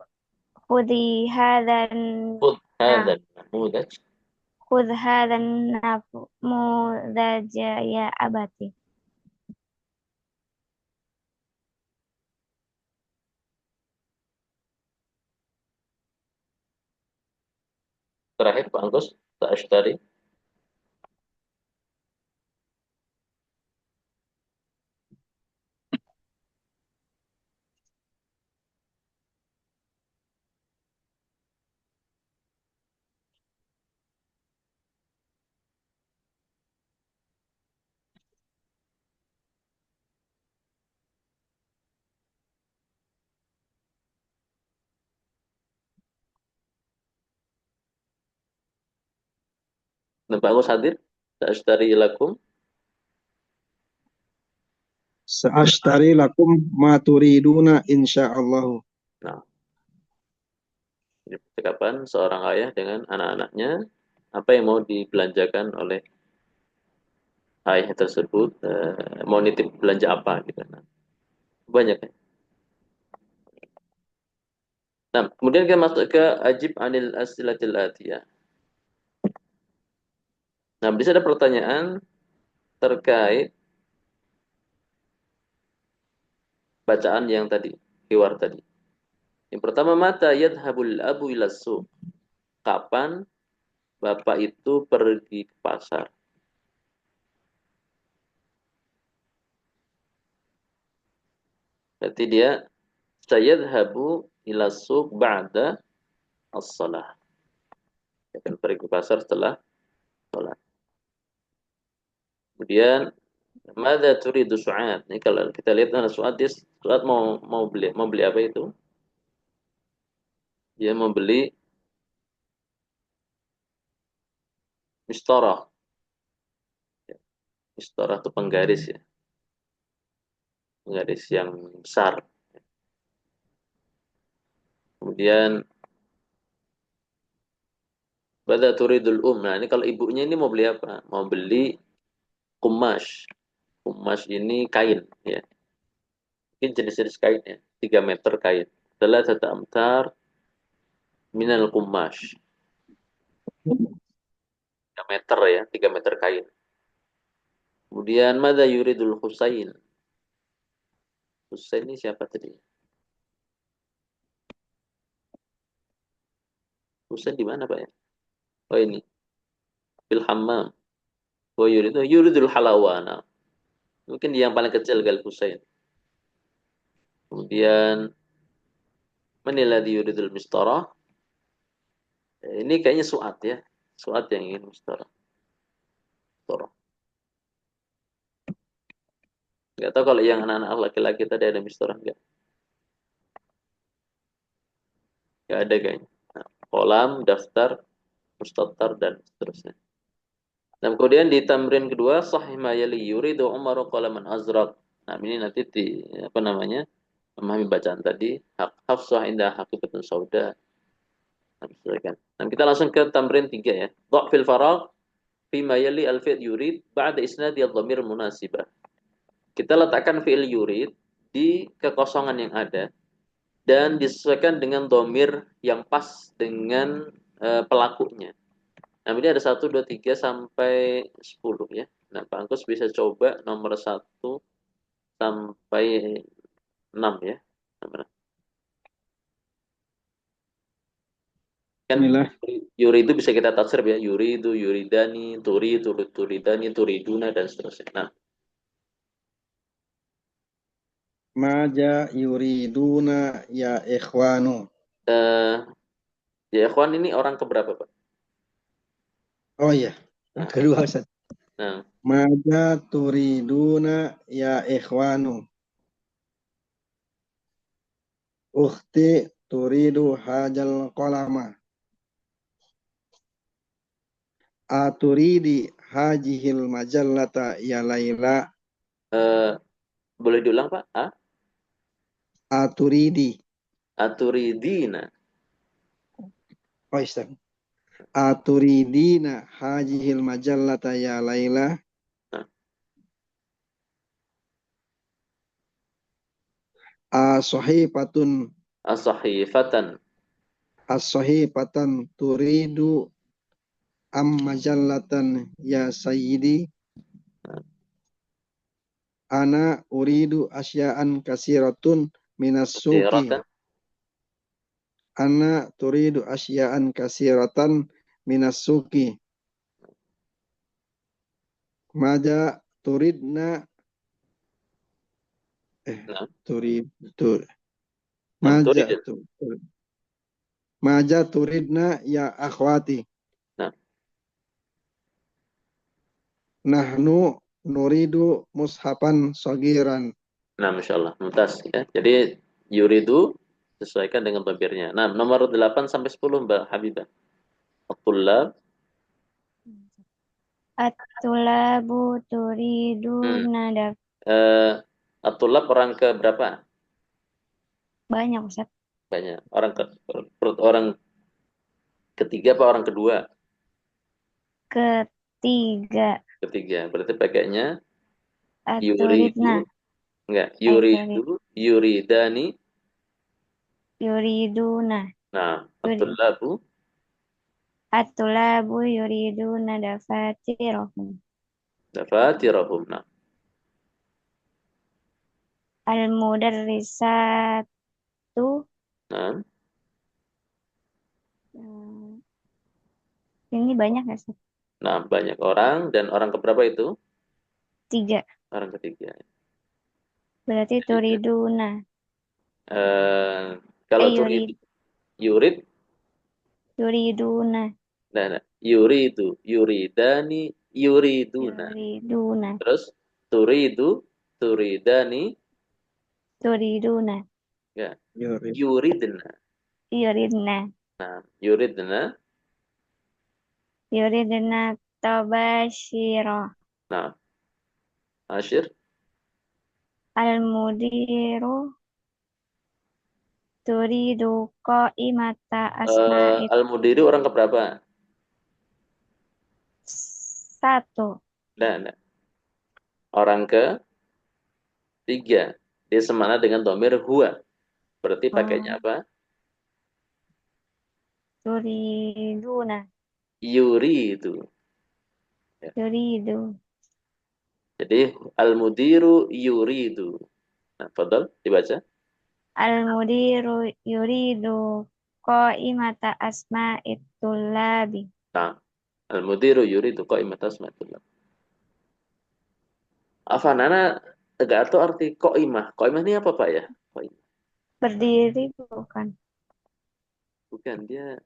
S3: Khudhi hadzal
S1: Khudh
S3: na
S1: hadha al-namudaj.
S3: khudh hadzal namudaj ya abati.
S1: Terakhir Pak Anggus, Ta'ashtari. Pak Agus hadir? Sa'ashtari lakum.
S2: Sa'ashtari lakum ma turiduna insyaallah.
S1: Nah, ini percakapan seorang ayah dengan anak-anaknya. Apa yang mau dibelanjakan oleh ayah tersebut? Mau nitip belanja apa gitu. Nah, banyak ya. Nah, kemudian kita masuk ke ajib anil asilatil atiyah. Nah, bisa ada pertanyaan terkait bacaan yang tadi, hiwar tadi. Yang pertama, mata yadhabul abu ila suq. Kapan bapak itu pergi ke pasar? Berarti dia sayadhabu ila suq ba'da as-salah. Dia akan pergi ke pasar setelah salat. Kemudian mada turidu Su'ad? Ini kalau kita lihat ada Su'ad, dia Su'ad mau beli apa itu? Dia mau beli mistarah. Mistarah itu penggaris ya. Penggaris yang besar. Kemudian pada turidul Nah, ini kalau ibunya ini mau beli apa? Mau beli kumas. Kumas ini kain ya. Mungkin jenis-jenis kain ya. 3 meter kain. Setelah 1 amtar minal kumas. 3 meter ya, 3 meter kain. Kemudian mada yuridul Husain. Husain ini siapa tadi? Husain di mana Pak ya? Oh ini. Fil hammam. Oh yuridul halawana. Mungkin yang paling kecil kali Husain. Kemudian manilladhi yuridul mistarah. Ini kayaknya Su'ad ya. Su'ad yang ingin mistarah. Mistarah. Nggak tahu kalau yang anak-anak laki-laki tadi ada mistarah nggak? Nggak ada kayaknya. Nah, kolam, daftar, mustatar, dan seterusnya. Dan kemudian di tamrin kedua, sahih ma yali yuridu Umaru qalaman azraq. Nah, ini nanti apa namanya? Memahami bacaan tadi, hak hafsah indah haqiqatun sauda. Nah, kita langsung ke tamrin 3 ya. Dha'fil faragh fima yali al-fi'l yurid ba'da isnadi adh-dhamir munasibah. Kita letakkan fi'il yurid di kekosongan yang ada dan disesuaikan dengan dhamir yang pas dengan pelakunya. Nah, ini ada 1, 2, 3 sampai 10 ya. Nah, Pak Angkus bisa coba nomor 1 sampai 6 ya. Kan
S2: Bismillah.
S1: yuri itu bisa kita tafsir ya. Yuridu, yuridani, turidani, turiduna, dan seterusnya. Nah,
S2: Maja yuriduna ya ikhwanu.
S1: eh, ya ikhwan ini orang keberapa Pak?
S2: Oh iya, yang
S1: Nah,
S2: kedua Ustaz.
S1: nah,
S2: Maja turiduna ya ikhwanu. Ukhti turidu hajal qalama. Aturidi hajihil majallata ya Laila.
S1: eh, boleh diulang Pak?
S2: Aturidi.
S1: Aturidina.
S2: Oh Ustaz. Aturidina hajihil majallata ya Laila.
S1: Nah,
S2: As-sahifatan
S1: as-sahifatan.
S2: as-sahifatan turidu am majallatan ya sayyidi. Ana uridu asya'an kasiratun minas suki.
S1: Kasiratan.
S2: Ana turidu asya'an kasiratan minas suki. Maja turidna
S1: Nah,
S2: turid tur
S1: nah,
S2: maja
S1: turid.
S2: tu, maja turidna ya akhwati.
S1: Nah,
S2: Nahnu nuridu mushafan sagiran.
S1: nah, Masya Allah. Mumtaz ya. Jadi yuridu sesuaikan dengan bibirnya. Nah, nomor 8 sampai 10 Mbak Habibah. At-tullab.
S3: At-tulabu
S1: Hmm.
S3: turiduna daf.
S1: Eh, At-tulab orang ke berapa?
S3: Banyak Ustaz.
S1: Banyak. Orang ketiga apa orang kedua?
S3: Ketiga.
S1: Ketiga. Berarti pakainya
S3: At-turidna.
S1: yuridu, enggak, yuridu,
S3: Turid.
S1: yuridani.
S3: Yuriduna.
S1: Nah,
S3: Yuri.
S1: at-tullabu
S3: At-tulabu yuriduna dafatirahum.
S1: dafatirahum. Nah,
S3: Al-mudarrisatu.
S1: nah,
S3: Hmm, ini banyak ya Ustaz?
S1: nah, banyak orang dan orang keberapa itu?
S3: Tiga.
S1: Orang ketiga.
S3: Berarti
S1: Jadi,
S3: turiduna.
S1: eh, kalau turid,
S3: Yurid.
S1: yurid,
S3: Yuriduna.
S1: nah, yuridu, yuridani, yuriduna.
S3: Yuriduna.
S1: Terus turidu, turidani,
S3: Turiduna.
S1: ya,
S2: Yurid.
S1: yuridna.
S3: Yuridna.
S1: Nah, yuridna.
S3: Yuridna tabashiro.
S1: Nah, asyir.
S3: Al-mudiru turidu qaimata asma'id.
S1: Al-mudiri orang keberapa?
S3: Satu.
S1: Nah, nah, orang ketiga. Dia semana dengan domir huwa. Berarti pakainya
S3: Oh,
S1: apa?
S3: turiduna.
S1: Yuri itu. Ya.
S3: Turidu.
S1: Jadi al-mudiru yuri itu. Nah, fadal dibaca.
S3: Al-mudiru yuridu qaimata asma'id tullabi.
S1: Nah, al-mudiru yuri itu kok imatas matullah. Afanana agak tahu arti kok imah. Kok imah ini apa Pak ya? Kok imah.
S3: Berdiri bukan?
S1: Bukan dia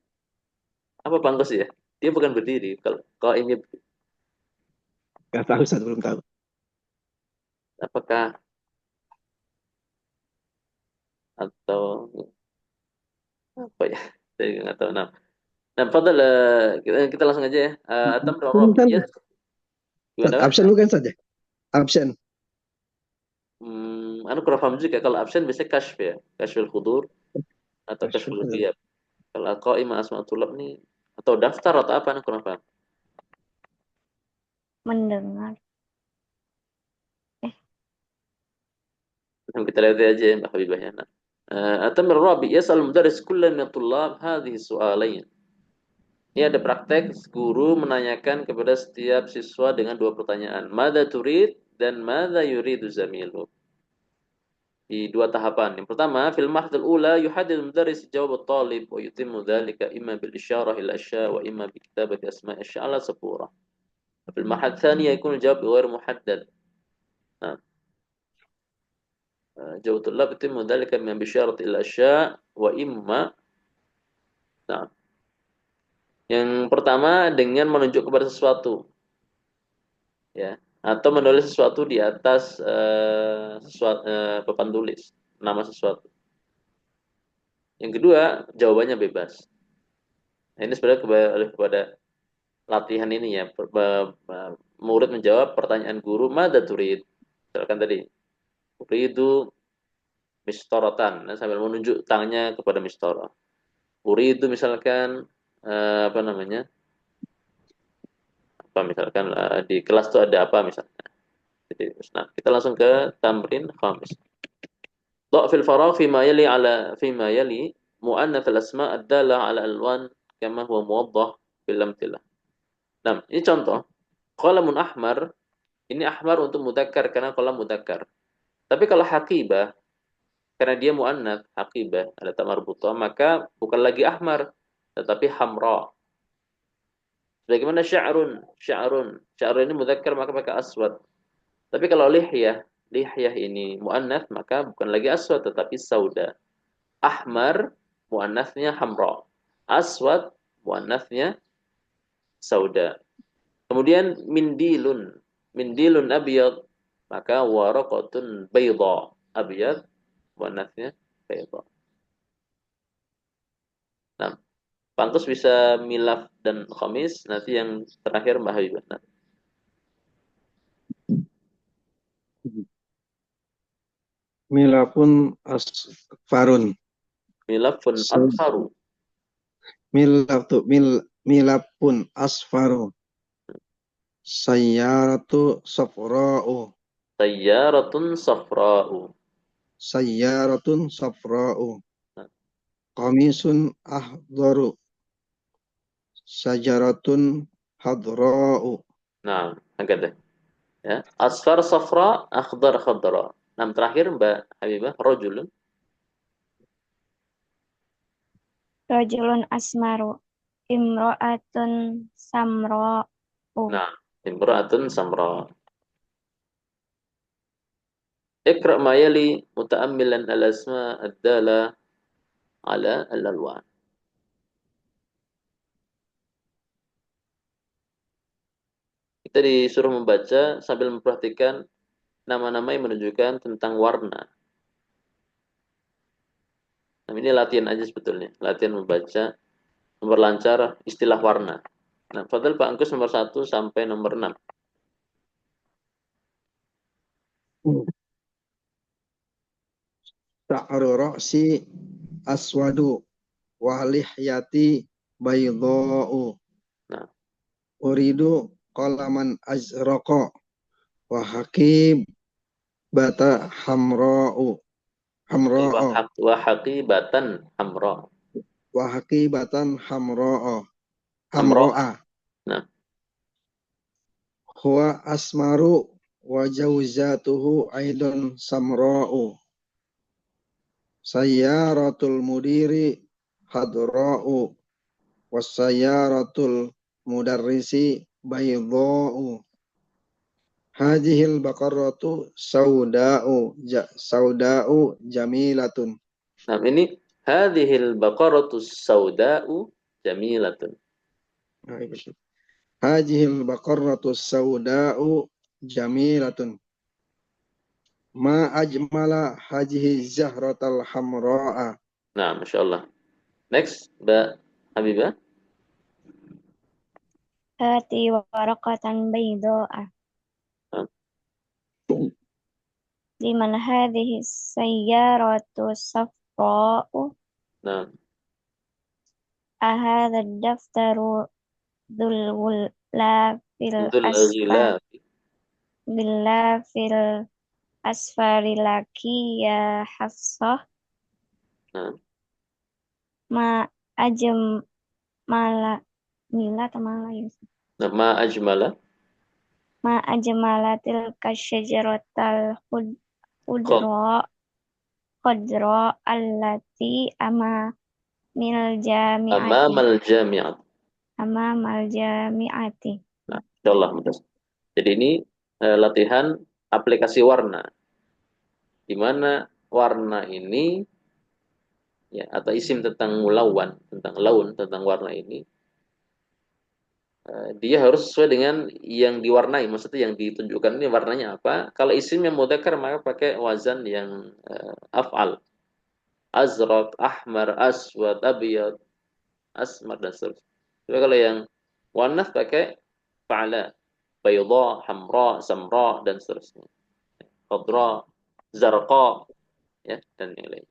S1: apa bangkos ya? Dia bukan berdiri. Kalau kok ini
S2: Gak tahu, Ustaz, belum tahu.
S1: apakah atau apa ya? Saya nggak tahu. Nah, fadal kita langsung aja ya. Atam Rabi.
S2: Bukan,
S1: Yes.
S2: Ustaz.
S1: Gimana Pak?
S2: Absen bukan saja. Absen.
S1: Anu kurang paham juga. Kalau absen biasanya kashf ya. Kashful khudur atau kashful
S2: Absen.
S1: ghiyab. Kalau qaimah asma tulab nih atau daftar atau apa anu kurang paham.
S3: Mendengar.
S1: Nah, kita lihat aja ya Mbak Habibah ya. Nah. Atam Rabi. Yas'al mudarris kullan min tulab hadhihi su'alain. Ini ada praktek guru menanyakan kepada setiap siswa dengan dua pertanyaan. Mada turid dan mada yuridu zamilu. Di dua tahapan. Yang pertama, fil mahdal ula yuhadid mudarris jawab at-talib wa yutimmu dhalika imma bil isyarah ila asya wa imma bi kitabati asma' asya ala sabura. Fil mahad thani yakun jawab ghair muhaddad. Nah, jawab at-talab yutimmu dhalika imma bi isyarah ila asya wa imma. Nah, yang pertama dengan menunjuk kepada sesuatu, ya, atau menulis sesuatu di atas papan tulis nama sesuatu. Yang kedua, jawabannya bebas. Nah, ini sebenarnya kepada latihan ini ya, murid menjawab pertanyaan guru, mada turid. Misalkan tadi, uridu mistorotan, nah, sambil menunjuk tangannya kepada mistoro. Uridu misalkan apa namanya? Apa misalkan di kelas itu ada apa misalnya. Jadi, nah, kita langsung ke tamrin khamis. ضع في الفراغ فيما يلي مؤنث الأسماء الدالة على ألوان كما هو موضح في الأمثلة. Nah, ini contoh. Qalamun ahmar, ini ahmar untuk mudzakkar karena qalam mudzakkar. Tapi kalau haqibah, karena dia muannats, haqibah, ada ta marbutah, maka bukan lagi ahmar, tetapi hamra. Bagaimana sya'run? Sya'run ini mudzakkar maka pakai aswad. Tapi kalau lihyah ini muannats maka bukan lagi aswad tetapi sauda. Ahmar muannatsnya hamra. Aswad muannatsnya sauda. Kemudian mindilun. Mindilun abyad maka waraqatun bayda. Abyad muannatsnya bayda. Nah, Pangkus bisa milaf dan khamis, nanti yang terakhir Mbak Habibah. Nah,
S2: Milafun asfarun.
S1: Milafun asfaru.
S2: Milafun asfaru. Sayyaratu safra'u.
S1: Sayyaratun safra'u.
S2: Sayyaratun safra'u.
S1: Nah,
S2: Qamisun ahdaru. Sajaratun hadra'u.
S1: nah, agak deh. Ya. Asfar safra, akhdar khadra. Nah, terakhir Mbak Habibah, rojulun.
S3: Rajulun asmaru. Imro'atun samro'u.
S1: Nah, imra'atun samra. Iqra' ma yali muta'ammilan al-asma ad-dala ala al-alwan. Kita disuruh membaca sambil memperhatikan nama-nama yang menunjukkan tentang warna. Nah, ini latihan aja sebetulnya. Latihan membaca, memperlancar istilah warna. Nah, Fadil Pak Angkus nomor 1 sampai nomor 6.
S2: Ta'ru ra'si aswadu wa lihyati baydha'u.
S1: Nah,
S2: Uridu qalaman azraqa wa haqib bata hamra'u. Hamra'a
S1: wa haqibatan hamra.
S2: wa haqibatan hamra'a.
S1: Hamra.
S2: Hamra'a.
S1: Nah,
S2: Huwa asmaru wa jawzatuhu aidan samra'u. Sayyaratul mudiri hadra'u. Wasayyaratul mudarrisi baydha'u. Hadhil baqaratu sauda'u jamilatun.
S1: nah ini hadhil baqaratus sauda'u jamilatun.
S2: Hadhil baqaratu sauda'u jamilatun. Ma ajmala hadhihi zahratal hamra'a.
S1: Nah, Masya Allah. Next, Mbak Habibah.
S3: Hati waraqatan baydo'a.
S1: Nah,
S3: Liman hadhihi sayyaratu safra'u.
S1: nah,
S3: Ahadha daftaru dhul lafil
S1: Dzul
S3: asfar.
S1: ghilaf.
S3: Bilafil asfari laki ya Hafsah.
S1: Nah,
S3: Ma ajem mala mila atau mala ya.
S1: nama ajmala.
S3: Ma ajmalatil kasyajaratal
S1: Qad.
S3: khudra allati mil jami'ati
S1: Amamal jami'at.
S3: mal jami'ati.
S1: Nah, Masya Allah. Jadi ini latihan aplikasi warna. Di mana warna ini ya atau isim tentang mulawan, tentang laun, tentang warna ini dia harus sesuai dengan yang diwarnai, maksudnya yang ditunjukkan ini warnanya apa. Kalau isim yang mudzakkar maka pakai wazan yang af'al. Azraq, ahmar, aswad, abyad, asmar dan seterusnya. Tapi kalau yang muannats pakai fa'ala, bayda, hamra, samra dan seterusnya. Khadra, zarqa ya dan yang lain.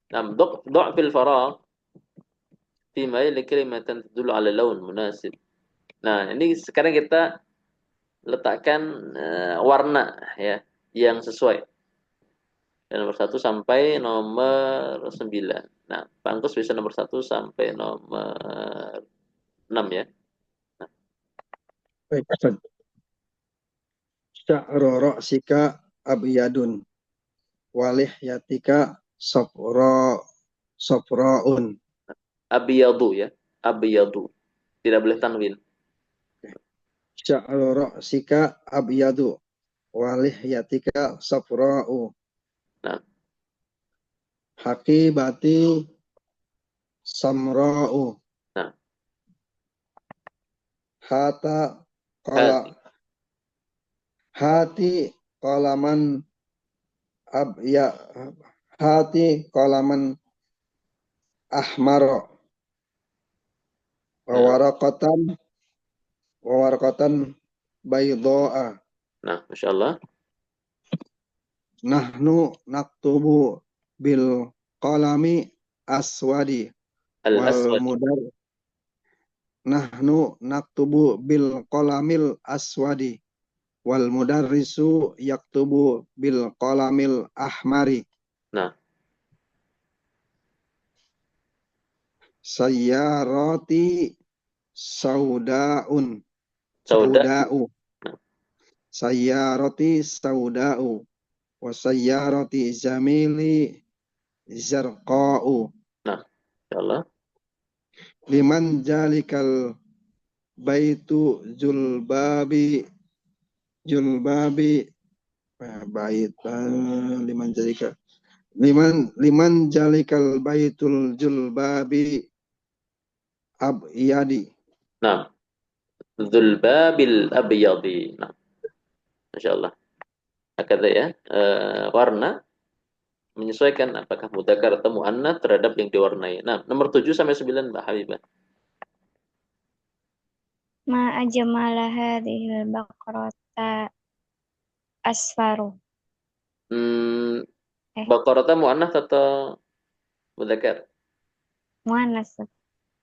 S1: Nah, fil faragh fi ma li kalimatan tadullu ala laun munasib. Nah, ini sekarang kita letakkan warna ya yang sesuai. Dari nomor 1 sampai nomor 9. Nah, Pak Angkus bisa nomor 1 sampai nomor 6 ya.
S2: Baik, Ustaz. Sya'ru ra'sika abyadun walih yatika safra'un.
S1: Abiyadu ya. Abiyadu. Tidak boleh tanwin.
S2: Sya'ru ra'sika abyadu walih yatika safra'u.
S1: Nah,
S2: Haqibati samra'u.
S1: nah,
S2: Hata qala
S1: hati.
S2: hati qalaman abya hati qalaman ahmar wa
S1: Nah,
S2: waraqatan baydha'a.
S1: nah, Masya Allah.
S2: Nahnu naktubu bil qalami aswadi wal
S1: Al-aswad.
S2: mudar. Nahnu naktubu bil qalamil aswadi wal mudarrisu yaktubu bil qalamil ahmari.
S1: Nah,
S2: Sayyarati saudaun
S1: sauda.
S2: sauda'u.
S1: Nah,
S2: Sayyarati sauda'u wa sayyarati zamili zarqa'u.
S1: nah, insyaallah.
S2: Liman jalikal baitu julbabi bait liman jalika liman jalikal baitul julbabi abyadi.
S1: Nah, Dzulbabil abyadi. Nah, masyaallah. Kata ya, warna menyesuaikan apakah mudzakkar atau muannats terhadap yang diwarnai. Nah, nomor 7 sampai 9 Mbak Habibah.
S3: Ma ajmala hadhil baqarata asfaru.
S1: Hmm,
S3: Eh,
S1: Baqarah muannats atau mudzakkar?
S3: muannas.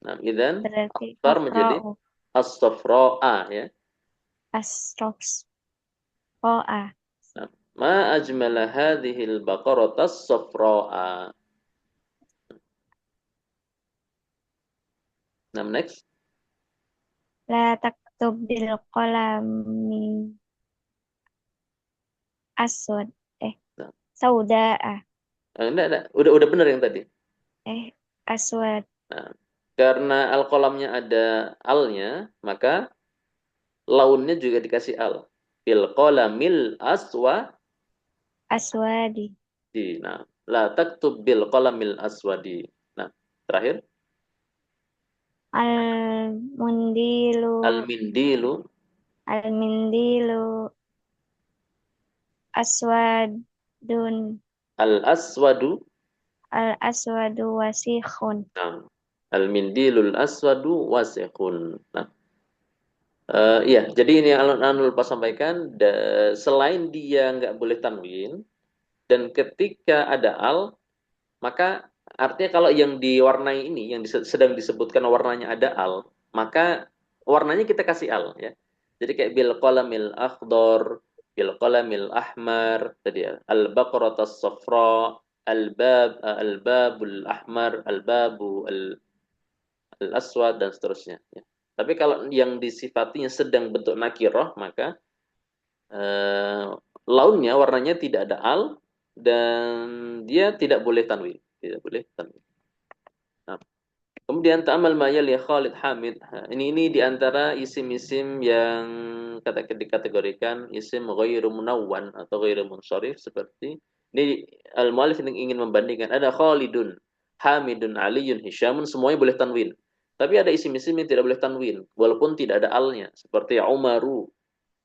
S1: Nah, idzan
S3: Berarti
S1: asfar menjadi
S3: aqra'u.
S1: as-safra'a ya.
S3: Asrox. Ro'a.
S1: Nah, ma ajmala hadhil baqarata as-safra'a. Nah, next.
S3: La taktub bil qalami aswad. Eh,
S1: Nah,
S3: sauda'a.
S1: enggak. Udah benar yang tadi.
S3: Aswad.
S1: Nah, karena al-qalamnya ada alnya, maka launnya juga dikasih al. Bil qalamil aswadi.
S3: Aswadi.
S1: Nah, la taktub bil qalamil aswadi. Nah, terakhir
S3: Al-mundilu.
S1: al-mindilu
S3: Al-mindilu. Aswadun.
S1: al-aswadu.
S3: Al-aswadu wasikhun.
S1: Nah, al-mindilul aswadu wasikhun. Nah, iya, jadi ini yang Anu lupa sampaikan, selain dia nggak boleh tanwin, dan ketika ada al, maka artinya kalau yang diwarnai ini, yang sedang disebutkan warnanya ada al, maka warnanya kita kasih al ya. Jadi kayak bil qalamil akhdar, bil qalamil ahmar, tadi ya, al baqaratas safra, al babul ahmar, al babu al aswad dan seterusnya ya. Tapi kalau yang disifatinya sedang bentuk nakirah, maka eh, launnya warnanya tidak ada al dan dia tidak boleh tanwin, tidak boleh tanwin. Nah, kemudian ta'amal mayal ya Khalid Hamid. Ini di antara isim-isim yang dikategorikan isim ghairu munawwan atau ghairu munsharif, seperti ini al-muallif ingin membandingkan ada Khalidun, Hamidun, Aliyun, Hisyamun, semuanya boleh tanwin. Tapi ada isim-isim yang tidak boleh tanwin walaupun tidak ada alnya, seperti Umaru,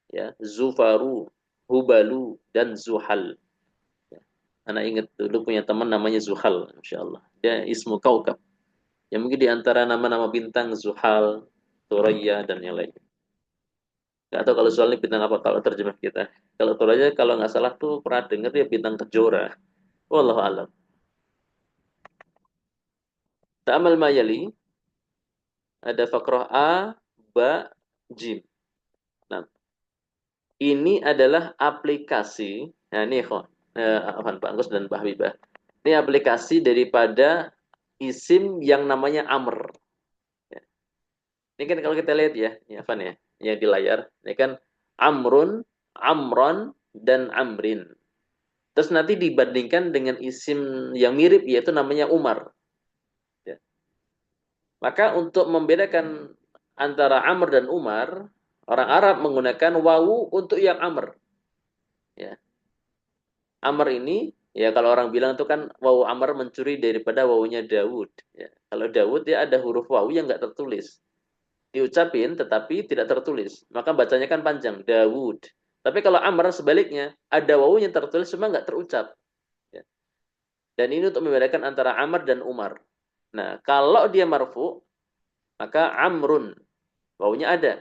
S1: ya, Zufaru, Hubalu, dan Zuhal. Ya. Anak ingat dulu punya teman namanya Zuhal, Masya Allah. Dia ismu kaukab. Ya mungkin di antara nama-nama bintang Zuhal, Thuraya, dan yang lain. Gak tahu kalau Zuhal ini bintang apa kalau terjemah kita. Kalau Thuraya kalau nggak salah tuh pernah dengar dia bintang kejora. Wallahu alam. Ta'amal mayali ada fakrah A, Ba, Jim. Nah, ini adalah aplikasi. Nah, ini kok Pak Anggus dan Pak Habibah. Ini aplikasi daripada isim yang namanya Amr. Ya. Ini kan kalau kita lihat ya Van ya, yang di layar. Ini kan Amrun, Amron, dan Amrin. Terus nanti dibandingkan dengan isim yang mirip, yaitu namanya Umar. Ya. Maka untuk membedakan antara Amr dan Umar, orang Arab menggunakan wawu untuk yang Amr. Ya. Amr ini, ya kalau orang bilang itu kan wawu Amr mencuri daripada wawunya Dawud. Ya. Kalau Dawud dia ada huruf wawu yang nggak tertulis. Diucapin tetapi tidak tertulis. Maka bacanya kan panjang, Dawud. Tapi kalau Amr sebaliknya, ada wawu yang tertulis cuma nggak terucap. Ya. Dan ini untuk membedakan antara Amr dan Umar. Nah, kalau dia marfu, maka Amrun. Wawunya ada.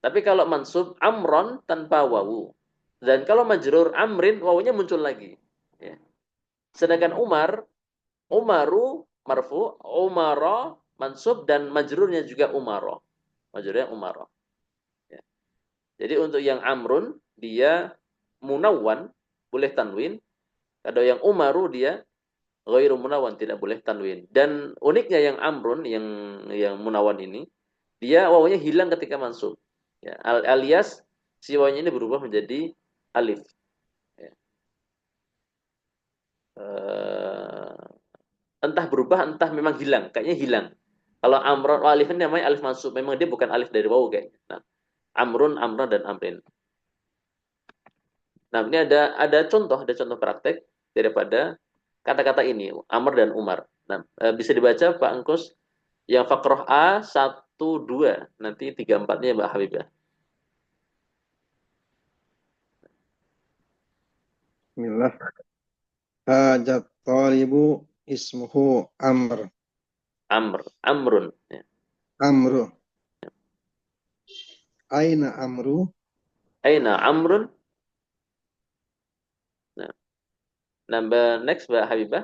S1: Tapi kalau mansub, Amron tanpa wawu. Dan kalau majrur, Amrin, wawunya muncul lagi. Sedangkan Umar, Umaru marfu, Umara mansub dan majrurnya juga Umara. Majrurnya Umara. Ya. Jadi untuk yang Amrun dia munawwan boleh tanwin. Kalau yang Umaru dia ghairu munawwan tidak boleh tanwin. Dan uniknya yang Amrun yang munawwan ini dia wawunya hilang ketika mansub. Ya, alias si wawunya ini berubah menjadi alif. Ya. Entah berubah, entah memang hilang. Kayaknya hilang. Kalau Amrun, alif ini namanya alif mansub. Memang dia bukan alif dari wawu kayaknya. Nah, Amrun, Amran, dan Amrin. Nah, ini ada contoh praktek daripada kata-kata ini, Amr dan Umar. Nah, bisa dibaca Pak Angkus yang fakroh A 1, 2, nanti 3, 4-nya Mbak Habibah.
S2: Bismillah. Hajat talibu ismuhu Amr.
S1: Amrun. Ya.
S2: Amru. Aina Amru?
S1: Aina Amrun. Nah, number next Mbak Habibah.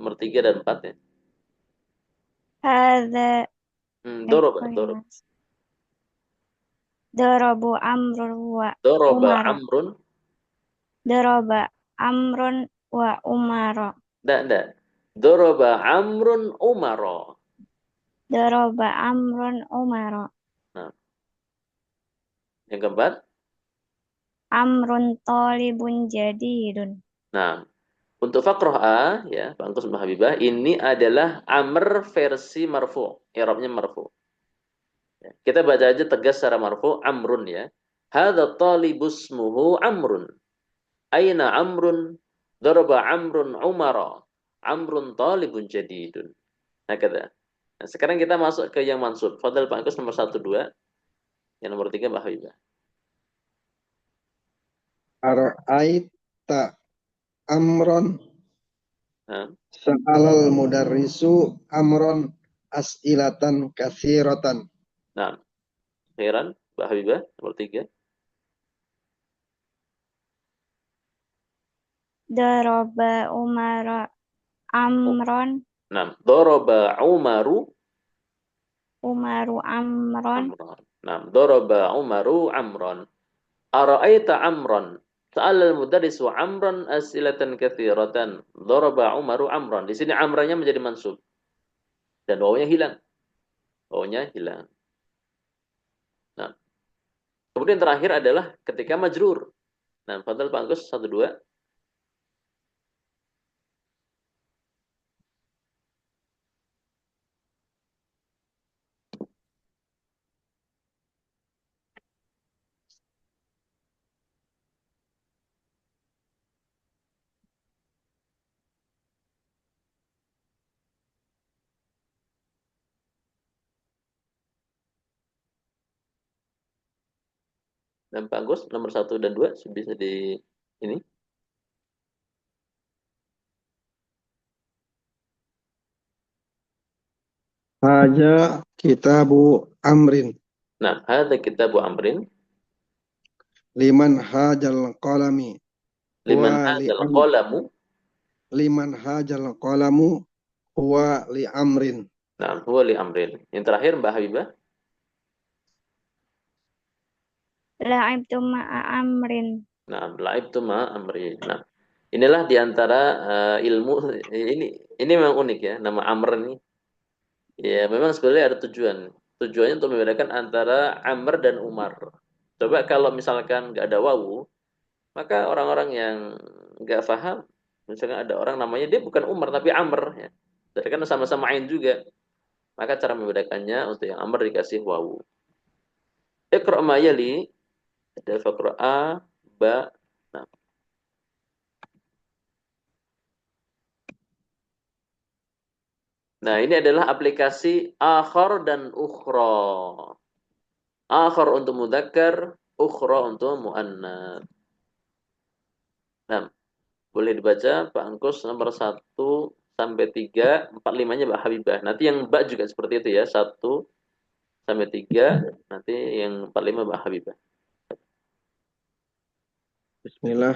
S1: Nomor 3 dan 4 ya.
S3: Hadza
S1: Doroba,
S3: oh ya
S1: dorob.
S3: Mas. Dorobu Amrun wa
S1: Doroba
S3: Umaro.
S1: Amrun.
S3: Doroba Amrun wa Umaro.
S1: Enggak. Doroba Amrun Umaro.
S3: Doroba Amrun Umaro.
S1: Nah, yang keempat.
S3: Amrun tolibun jadidun.
S1: Nah, untuk fakroh A, ya, Pak Angkus Mbak Habibah, ini adalah Amr versi marfu. I'rabnya marfu. Ya, kita baca aja tegas secara marfu, Amrun ya. Hadza talibusmuhu Amrun. Aina Amrun? Daraba Amrun Umara. Amrun talibun jadidun. Nah, kata. Nah, sekarang kita masuk ke yang mansub. Fadal Pak Angkus nomor 1, 2. Yang nomor 3 Mbak Habibah.
S2: Ara'aita Amron.
S1: Nah,
S2: Sa'alal mudarrisu Amron as'ilatan katsiratan.
S1: nah. Heran, Mbak Habibah, nomor 3.
S3: Doroba Umaro Amron.
S1: Nah, Doroba Umaru
S3: Umaru Amron.
S1: Amron. Nah, Doroba Umaru Amron. Ara'aita Amron. Sa'al al-mudarris wa Amron as'ilatan katsiratan. Doroba Umaru Amron. Di sini Amrannya menjadi mansub. Dan wawunya hilang. Wawunya hilang. Nah, kemudian terakhir adalah ketika majrur. Nah, fadhal Pak Agus 1, 2. Dan Pak Agus nomor 1 dan 2 bisa di ini.
S2: Haja kitabu Amrin.
S1: Nah, hadza kitabu Amrin.
S2: Liman hajal qalami.
S1: Liman
S2: Huwa li
S1: hadzal qalamu.
S2: Liman hajal qalamu. Huwa li Amrin.
S1: Nah, huwa li Amrin. Yang terakhir Mbak Habibah.
S3: La'ibtu ma'a Amrin.
S1: Nah, la'ibtu ma Amrin. Nah, inilah diantara ilmu ini memang unik ya, nama Amr ini. Ya, memang sebenarnya ada tujuan. Tujuannya untuk membedakan antara Amr dan Umar. Coba kalau misalkan nggak ada wawu, maka orang-orang yang nggak paham, misalkan ada orang namanya dia bukan Umar tapi Amr ya. Jadi kan sama-sama ain juga. Maka cara membedakannya untuk yang Amr dikasih wawu. Iqra' ma yali, ada fakra A, ba. Nah, Nah, ini adalah aplikasi akhar dan ukhra. Akhar untuk mudzakkar, ukhra untuk muannats. Nah, boleh dibaca Pak Angkus nomor 1 sampai 3, 4, 5-nya Mbak Habibah. Nanti yang Mbak juga seperti itu ya, 1 sampai 3, nanti yang 4, 5 Mbak Habibah.
S2: Bismillah.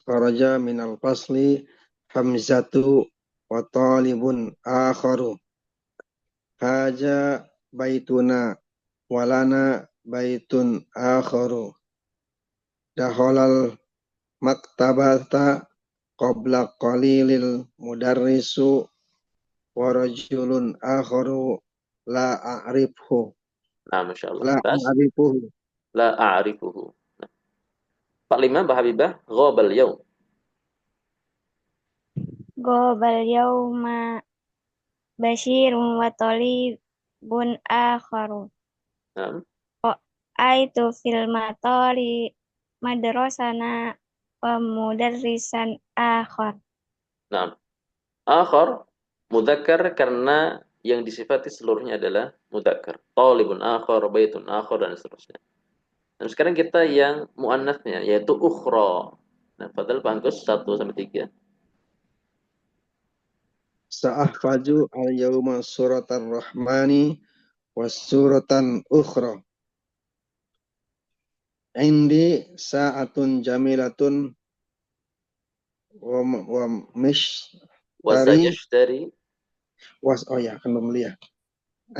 S2: Kharaja minal fasli Hamzatu wa talibun akharu. Haja baituna walana baitun akharu. Daholal maktabata qabla qalilil mudarrisu wa rajulun akharu la a'rifhu.
S1: Nah, Masya Allah.
S2: La
S1: Terus,
S2: a'rifuhu.
S1: la a'rifuhu. Nah, 45, Mbak Habibah, ghabal yaum.
S3: Gobal yauma Bashirun wa talibun akharu.
S1: Nah,
S3: Aitu fil matori madrasana wa mudarrisan akhar.
S1: nah. Akhar, mudzakkar karena yang disifati seluruhnya adalah mudzakkar. Talibun akhar, baitun akhar, dan seterusnya. Dan sekarang kita yang muannasnya, yaitu ukhra. Nah, padahal bangkus 1 sampai 3.
S2: Sa'ahfaju al-yawma suratan rahmani wa suratan ukhra. Indi sa'atun jamilatun wa mishtari
S1: Wasayashtari,
S2: oh ya, kan belum lihat.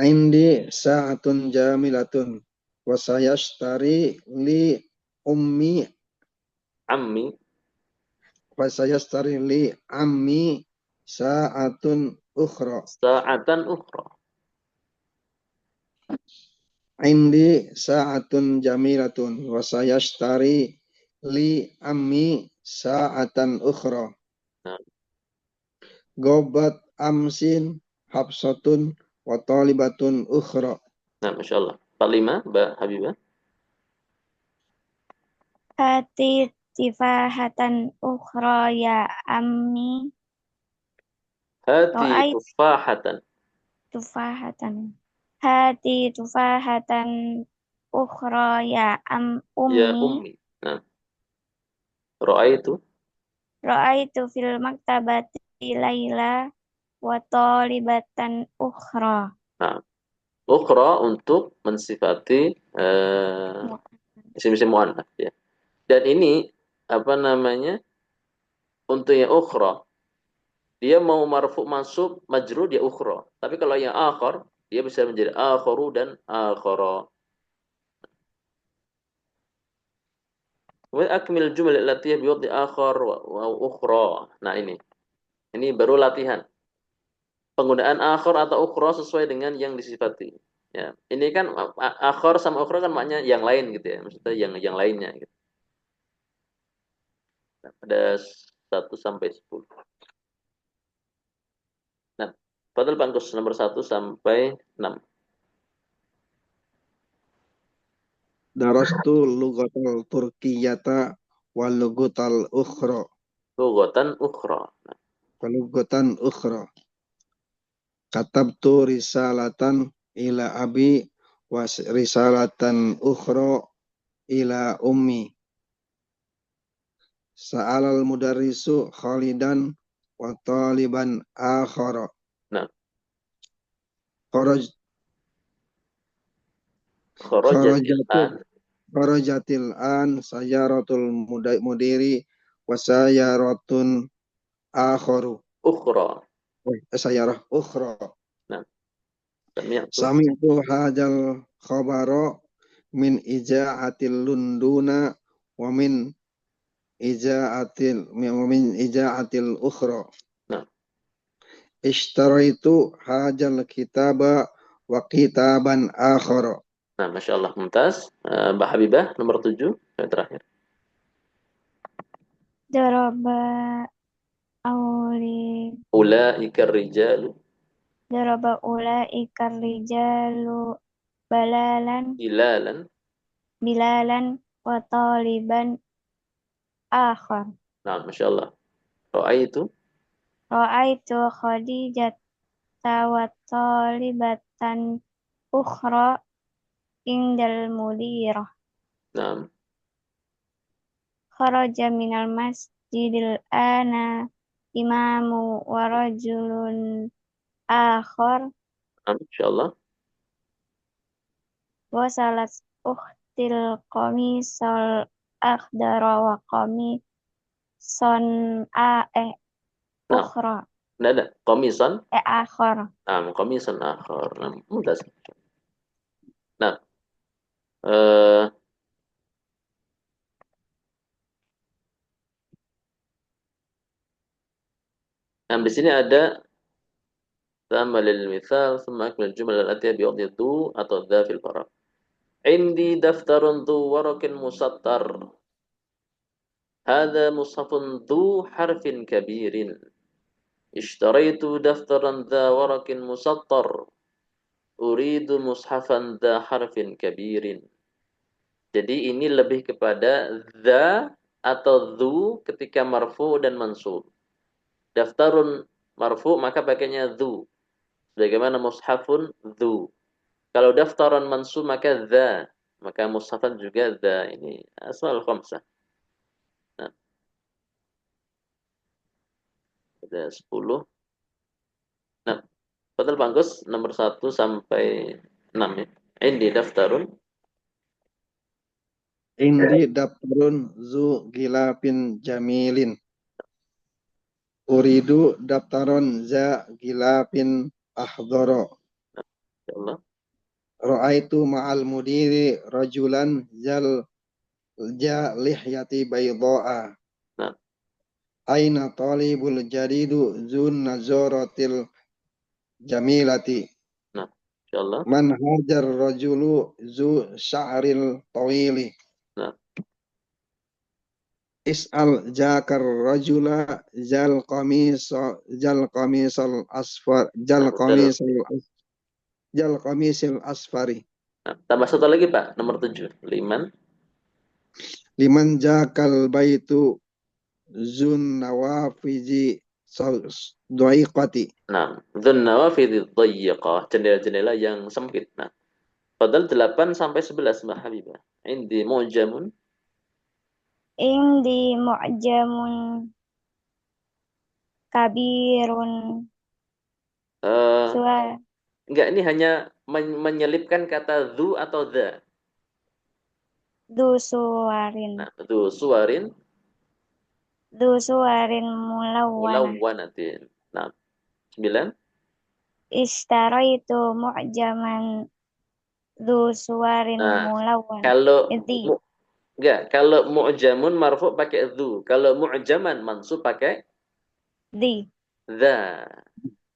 S2: Indi sa'atun jamilatun wa sayashtari li ummi
S1: ammi,
S2: wa sayashtari li ammi sa'atun ukhra.
S1: sa'atan ukhra.
S2: Indi sa'atun jamilatun wa sayashtari li ammi sa'atan ukhra.
S1: Nah,
S2: Gobat amsin habsatun wa talibatun ukhra.
S1: nah, Masya Allah. 45, Mbak Habibah.
S3: Hati tifahatan ukhra ya ammi.
S1: Hati
S3: Ro'ai
S1: tufahatan.
S3: tufahatan. Hati tufahatan ukhra ya
S1: Ya
S3: ummi.
S1: ummi. Nah, ra'aitu.
S3: Ra'aitu fil maktabati laila wa talibatan ukhra.
S1: Nah, ukhra untuk mensifati isim-isim muannats ya. Dan ini apa namanya? Untuk yang ukhra, dia mau marfu mansub majrur dia ukhra. Tapi kalau yang akhar, dia bisa menjadi akharu dan akhara. Wa akmil jumal allati biwadhi akhar wa ukhra. Nah, ini baru latihan. Penggunaan akhar atau ukhra sesuai dengan yang disifati. Ya, ini kan akhar sama ukhra kan maknanya yang lain gitu ya. Maksudnya yang lainnya gitu. Nah, ada 1 sampai 10. Nah, padahal bangkus nomor 1 sampai 6.
S2: Darastu lugatal turkiyata wa lugatal ukhra.
S1: Lughatan ukhra.
S2: Wa lugatan ukhra. Katabtu risalatan ila abi wa risalatan ukhra ila ummi. Sa'alal mudarrisu khalidan wa taliban akhara.
S1: Nah,
S2: Kharaj
S1: kharajatil
S2: kharajatil
S1: an
S2: kharajatil an sayaratul mudiri wa sayaratun akharu.
S1: ukhra.
S2: Sayarah ukhra.
S1: Nah, sami'tu.
S2: Sami'tu hadzal khabara min ija'atil Lunduna wa min ija'atil ukhra.
S1: Nah,
S2: Ishtaraitu hadzal kitaba wa kitaban akhara.
S1: nah, Masya Allah, mumtaz. Mbak Habibah, nomor 7, yang terakhir.
S3: Daraba auli.
S1: Ulaika rijalu
S3: Daraba ulaika rijalu
S1: ilalan.
S3: bilalan wa taliban akhar.
S1: Nah, Masya Allah. Ra'aitu.
S3: Ra'aitu Khadijata wa talibatan ukhra indal mudirah.
S1: Nah,
S3: Kharaja minal masjidil ana imamu wa rajulun akhar
S1: Masya Allah.
S3: wa salat ukhtil qamisal akhdara wa qamisan
S1: Nah,
S3: ukhra
S1: ada komisan.
S3: akhar.
S1: Komisan akhar. Nah, mudah. Nah, eh, di sini ada tamal al-mithal, thumma akmal al-jumal al-atiyah bi'adhi du atau dha fil faraq. Indi daftarun du warakin musattar. Hada mushafun du harfin kabirin. Ishtaraitu daftaran dha warakin musattar. Uridu mushafan dha harfin kabirin. Jadi ini lebih kepada dha atau dhu ketika marfu dan mansub. Daftarun marfu maka pakainya dhu. Bagaimana mushafun dhu. Kalau daftaran mansub maka dha. Maka mushafan juga dha. Ini asal khamsah. Nah, ada 10. Nah, total bangkus nomor 1 sampai 6 ya. Ini daftarun.
S2: Indi daftarun zu gilapin jamilin. Uridu daftaron za gilapin ahdoro.
S1: InsyaAllah.
S2: Ra'aitu ma'al mudiri rajulan zal lihyati bayda'a.
S1: Nah,
S2: Aina talibul jadidu zun nazaratil jamilati.
S1: nah, InsyaAllah.
S2: Man hajar rajulu zu sya'ril tawili.
S1: Nah,
S2: Is'al jakar rajula zal qamisal asfar jal qamisil asfari.
S1: nah, tambah satu lagi Pak, nomor 7.
S2: Liman jakal baitu zun nawafiji doiqati.
S1: Nah, dzun nawafidh dhayyiqah, jendela-jendela yang sempit. Nah, padahal 8 sampai 11 Mbak Habibah. Indi mu'jamun.
S3: Indi mu'jamun kabirun
S1: Eh,
S3: suara
S1: enggak, ini hanya menyelipkan kata dzu atau dza.
S3: du suwarin
S1: Nah, dzu suwarin
S3: mulawwana.
S1: mulawwanatin. Nah, 9.
S3: Ishtaraitu mu'jaman du suwarin
S1: Nah,
S3: mulawwan.
S1: kalau
S3: Inti
S1: enggak, kalau mu'jamun marfu pakai dzu. Kalau mu'jaman mansub pakai
S3: di
S1: dza.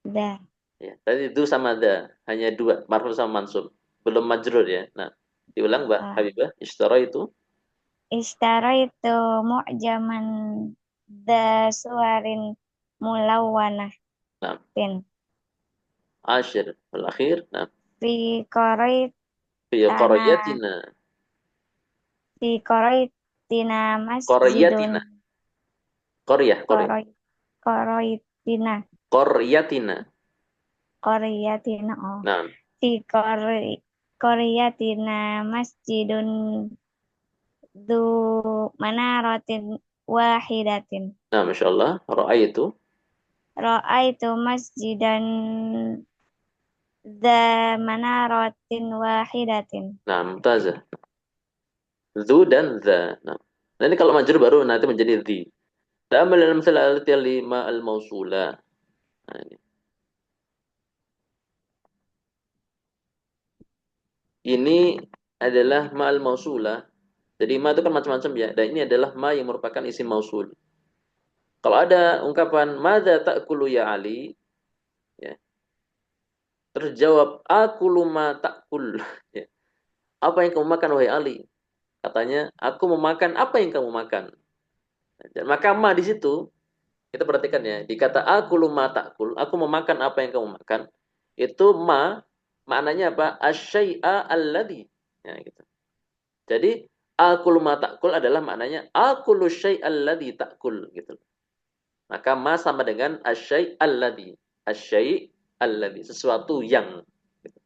S3: da.
S1: Ya, tadi dzu sama dza, hanya dua, marfu sama mansub. Belum majrur ya. Nah, diulang Mbak Habibah. Ishtaraitu.
S3: Ishtaraitu mu'jaman da suwarin mulawwanah.
S1: Nah,
S3: Tin.
S1: ashir al-akhir. Nah,
S3: Fi qarait
S1: fi
S3: tanah
S1: qaryatina.
S3: fi qaraitina masjidun
S1: Qaryatina. Qaryah.
S3: qaraitina
S1: Qaryatina.
S3: qaryatina oh.
S1: Nah,
S3: Fi qaryatina masjidun du manaratin wahidatin.
S1: nah, Masya Allah. Ra'aitu.
S3: Ra'aitu masjidan dza manaratin wahidatin.
S1: Nah, mumtazah. Dzu dan dza. Nah, nanti kalau majrur baru nanti menjadi dzi. Ta'amal al-amthal allati lima al-mausulah. Nah, ini. Ini adalah ma'al mausulah. Jadi ma itu kan macam-macam ya. Dan ini adalah ma yang merupakan isim mausul. Kalau ada ungkapan madza ta'kulu ya Ali, ya. Terus jawab aku luma ta'kul. Ya. Apa yang kamu makan wahai Ali? Katanya, aku memakan apa yang kamu makan. Dan maka ma di situ kita perhatikan ya, di kata aku luma ta'kul, aku memakan apa yang kamu makan. Itu ma maknanya apa? Asyai'a alladhi. Ya gitu. Jadi akul ma ta'kul adalah maknanya akulu syai'al ladzi ta'kul gitu. Maka ma sama dengan asyai' alladzi. Asyai' alladzi, sesuatu yang gitu.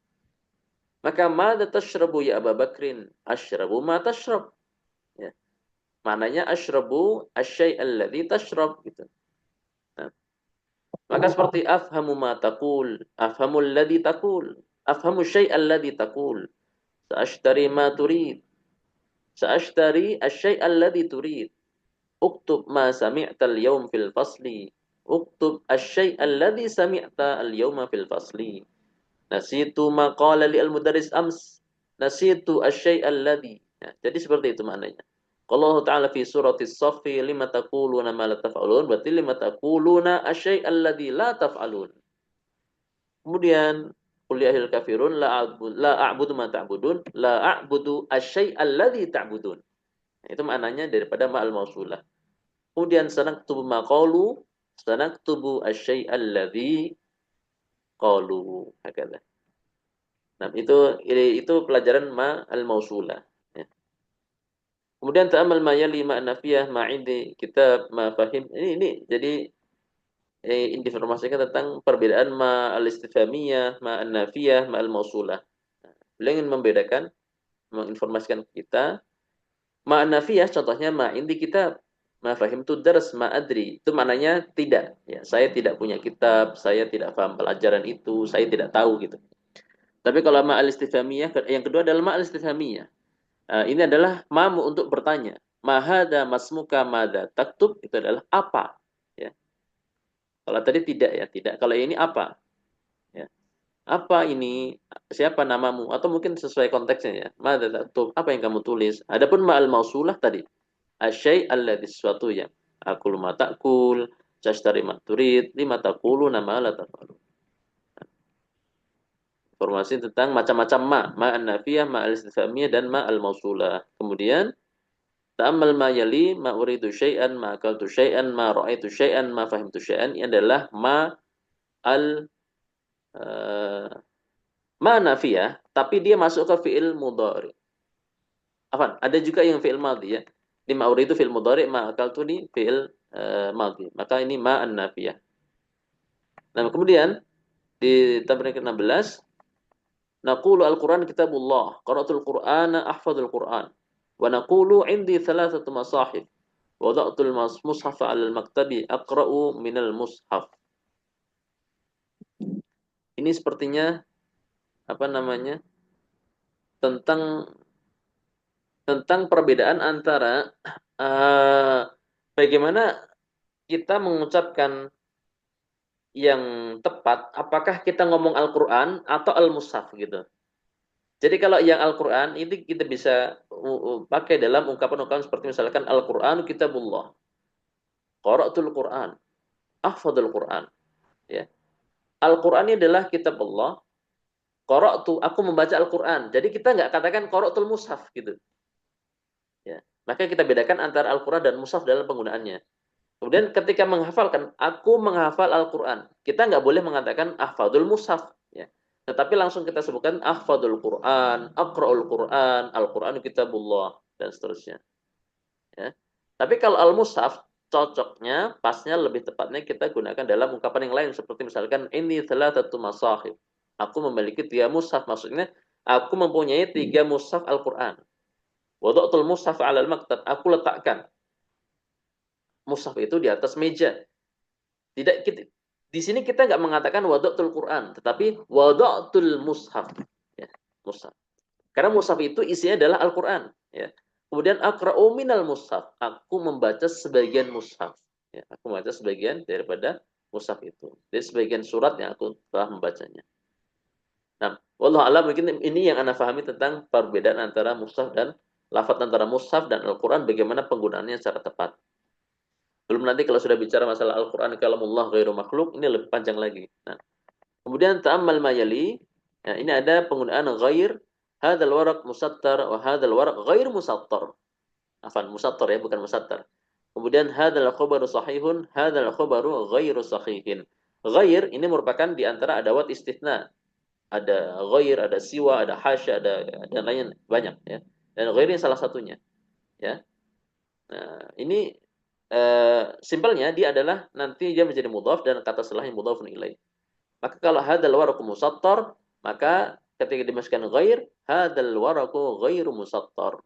S1: Maka ma tashrabu ya Abu Bakrin? Asyrabu ma tashrab. Ya. Maknanya asyrabu asyai' alladzi tashrab gitu. Nah, maka seperti afhamu ma taqul, afhamu alladzi taqul, afhamu syai'al ladzi taqul. Sa'ashtari ma turid. Sa'ashtari asy-syai' alladhi turid. Uktub ma sami'ta al-yawm fil fasli. Uktub asy-syai' alladhi sami'ta al-yawma fil fasli. Nasitu ma qala li al-mudarris ams. Nasitu asy-syai' alladhi. Ya, jadi seperti itu maknanya. Kalau Allah Ta'ala fi surati as-Saffi lima taquluna ma la taf'alun, berarti lima taquluna asy-syai' alladhi la taf'alun. Kemudian qul ya ayyuhal kafirun la a'budu ma ta'budun, la a'budu asy-syai' alladhi ta'budun. Itu maknanya daripada ma'al mausulah. Kemudian sanaktubu ma qalu, sanaktubu asy-syai' alladhi qalu. Hakadha. Nah, itu pelajaran ma al-mausulah. Ya. Kemudian ta'amal ma yali ma nafiyah ma indi kitab ma fahim. Ini jadi informasikan tentang perbedaan ma al-istifhamiyah, ma an-nafiyah, ma al-mausulah. Beliau ingin membedakan, menginformasikan kita ma an-nafiyah contohnya ma indi kitab, ma fahim tu dars, ma adri. Itu maknanya tidak, ya. Saya tidak punya kitab, saya tidak paham pelajaran itu, saya tidak tahu gitu. Tapi kalau ma al-istifhamiyah, yang kedua adalah ma al-istifhamiyah. Ini adalah mamu untuk bertanya. Mahada masmuka mada taktub, itu adalah apa. Ya. Kalau tadi tidak ya, tidak. Kalau ini apa? Ya. Apa ini? Siapa namamu? Atau mungkin sesuai konteksnya ya. Mada taktub, apa yang kamu tulis? Adapun ma'al mausulah tadi. Asyai' alladhi sesuatu yang. Akul ma ta'kul, jashtari ma turid, lima taqulu nama la taqulu. Informasi tentang macam-macam ma an-nafiyah, ma al-istifhamiyah, dan ma al-mausulah. Kemudian ta'ammal ma yali, ma uridu syai'an, ma akaltu syai'an, ma ra'aitu syai'an, ma fahimtu syai'an. Ini adalah al ma nafiyah, tapi dia masuk ke fi'il mudhari. Ada juga yang fi'il madhi ya. Di ma uridu fi'il mudhari, ma akaltu di fi'il madhi. Maka ini ma an-nafiyah. Nah, kemudian di tabrik ke-16 naqulu al-Qur'an kitabullah, qara'tul Qur'ana ahfadzul Qur'an. Wa naqulu 'indi thalathatu masahif. Wada'tul mushafa 'alal maktabi aqra'u minal mushaf. Ini sepertinya tentang perbedaan antara bagaimana kita mengucapkan yang tepat, apakah kita ngomong Al-Qur'an atau Al-Mushaf gitu. Jadi kalau yang Al-Qur'an ini kita bisa pakai dalam ungkapan-ungkapan seperti misalkan Al-Qur'an kitabullah. Qara'tul Qur'an, ahfadzul Qur'an, ya. Al-Qur'an ini adalah kitab Allah. Qara'tu, aku membaca Al-Qur'an. Jadi kita nggak katakan qara'tul mushaf gitu. Ya. Maka kita bedakan antara Al-Qur'an dan mushaf dalam penggunaannya. Kemudian ketika menghafalkan, aku menghafal Al-Qur'an. Kita nggak boleh mengatakan ahfadzul mushaf, ya. Tetapi langsung kita sebutkan ahfadzul Qur'an, aqra'ul Qur'an, Al-Qur'an kitabullah, dan seterusnya. Ya. Tapi kalau al-mushaf, cocoknya, pasnya lebih tepatnya kita gunakan dalam ungkapan yang lain. Seperti misalkan, ini thalathatu masahib. Aku memiliki 3 mushaf. Maksudnya, aku mempunyai 3 mushaf Al-Qur'an. Wada'tul mushaf 'alal maktab. Aku letakkan mushaf itu di atas meja. Di sini kita nggak mengatakan wada'tul Qur'an, tetapi wada'tul mushaf. Ya, mushaf. Karena mushaf itu isinya adalah Al-Qur'an. Ya. Kemudian aqra'u minal mushaf. Aku membaca sebagian mushaf. Ya, aku membaca sebagian daripada mushaf itu. Jadi sebagian surat yang aku telah membacanya. Nah, wallahu a'lam, mungkin ini yang Anda pahami tentang perbedaan antara mushaf dan lafaz antara mushaf dan Al-Qur'an, bagaimana penggunaannya secara tepat. Belum nanti kalau sudah bicara masalah Al-Qur'an kalamullah ghairu makhluk, ini lebih panjang lagi. Nah, kemudian ta'ammal ma yali. Ya, ini ada penggunaan ghair, hadzal waraq musattar wa hadzal waraq ghair musattar. Musattar ya, bukan musattar. Kemudian hadzal khabaru sahihun, hadzal khabaru ghairu sahihin. Ghair ini merupakan di antara adawat istitsna. Ada ghair, ada siwa, ada hasya, ada dan lain banyak ya. Dan ghair ini salah satunya. Ya. Nah, ini simpelnya dia adalah nanti dia menjadi mudhaf dan kata setelahnya mudhafun ilaih. Maka kalau hadzal waraqu musattar, maka ketika dimasukkan ghair, hadzal waraqu ghairu musattar.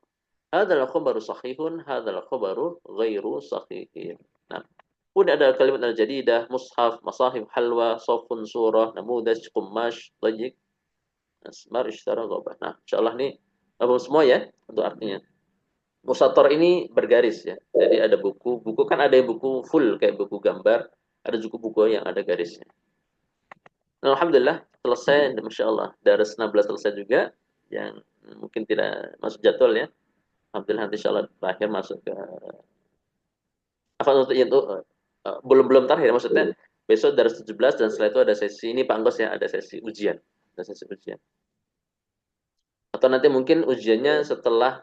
S1: Hadzal khabaru sahihun, hadzal khabaru ghairu sahihin. Nah, udah ada kalimat al-jadidah, mushaf, masahib, halwa, safun, surah, namudaj, qumash, dajiq, asmar, ishtara, ghabah. Nah, insyaallah nih apa semua ya untuk artinya. Musator ini bergaris ya. Jadi ada buku kan ada yang buku full kayak buku gambar, ada juga buku yang ada garisnya. Nah, alhamdulillah selesai, masya Allah. Daras 16 selesai juga, yang mungkin tidak masuk jadwal ya. Alhamdulillah nanti insya Allah terakhir masuk ke apa untuk itu belum belum terakhir maksudnya besok Daras 17 dan setelah itu ada sesi ini Pak Anggos ya, ada sesi ujian, ada sesi ujian. Atau nanti mungkin ujiannya setelah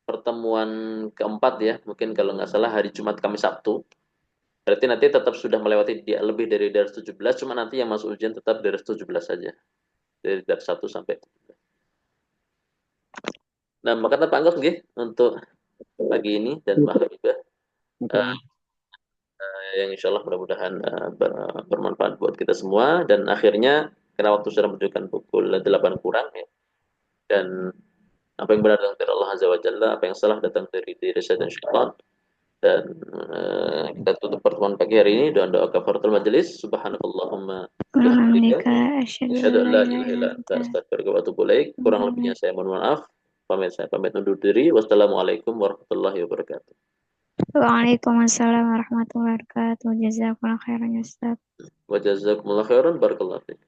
S1: pertemuan keempat ya, mungkin kalau nggak salah hari Jumat Kamis Sabtu. Berarti nanti tetap sudah melewati dia lebih dari Daras 17, cuma nanti yang masuk ujian tetap Daras 17 saja. Dari Daras 1 sampai 17. Nah, maka Pak Anggos nggih untuk pagi ini dan Mbak Habibah eh, yang insya Allah mudah-mudahan bermanfaat buat kita semua dan akhirnya karena waktu sudah menunjukkan pukul 8 kurang ya dan apa yang benar datang dari Allah Azza wa Jalla, apa yang salah datang dari diri saya dan syaitan. Dan kita tutup pertemuan pagi hari ini dengan doa kafaratul majelis. Subhanakallahumma bihamdika
S3: Alhamdulillah, asyhadu an
S1: asyhadu an
S3: la
S1: la
S3: ilaha
S1: ilaha illa
S3: illa
S1: anta
S3: anta.
S1: astaghfiruka wa atubu ilaik. Kurang lebihnya saya mohon maaf. Saya pamit undur diri. Wassalamualaikum warahmatullahi wabarakatuh.
S3: Waalaikumsalam warahmatullahi wabarakatuh. Jazakallahu khairan ya Ustaz.
S1: Wa jazakumullah khairan barakallahu fiik.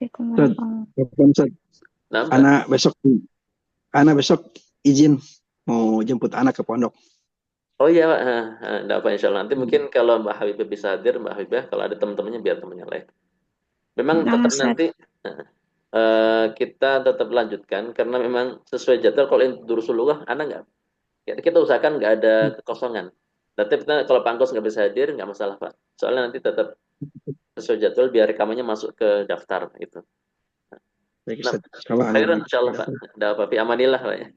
S2: Ustaz,
S3: Waalaikumsalam.
S2: Kapan, Ustaz?
S1: Nah, Mbak.
S2: Anak besok izin mau jemput anak ke pondok.
S1: Oh iya, Pak. Enggak apa insya Allah. Nanti mungkin kalau Mbak Habibah bisa hadir, Mbak Habibah kalau ada teman-temannya biar temannya lain. Memang
S3: Nama
S1: tetap
S3: Ustaz.
S1: nanti kita tetap lanjutkan karena memang sesuai jadwal kalau yang Dursulullah anak nggak kita usahakan nggak ada kekosongan. Nanti kalau Pangkos nggak bisa hadir nggak masalah Pak. Soalnya nanti tetap sesuai jadwal biar rekamannya masuk ke daftar itu.
S2: Baik,
S1: Nah,
S2: Ustaz. Kalau anak
S1: khairan insya Allah Pak.
S2: daftar.
S1: Ada apa? Fi amanillah Pak.
S2: Ya.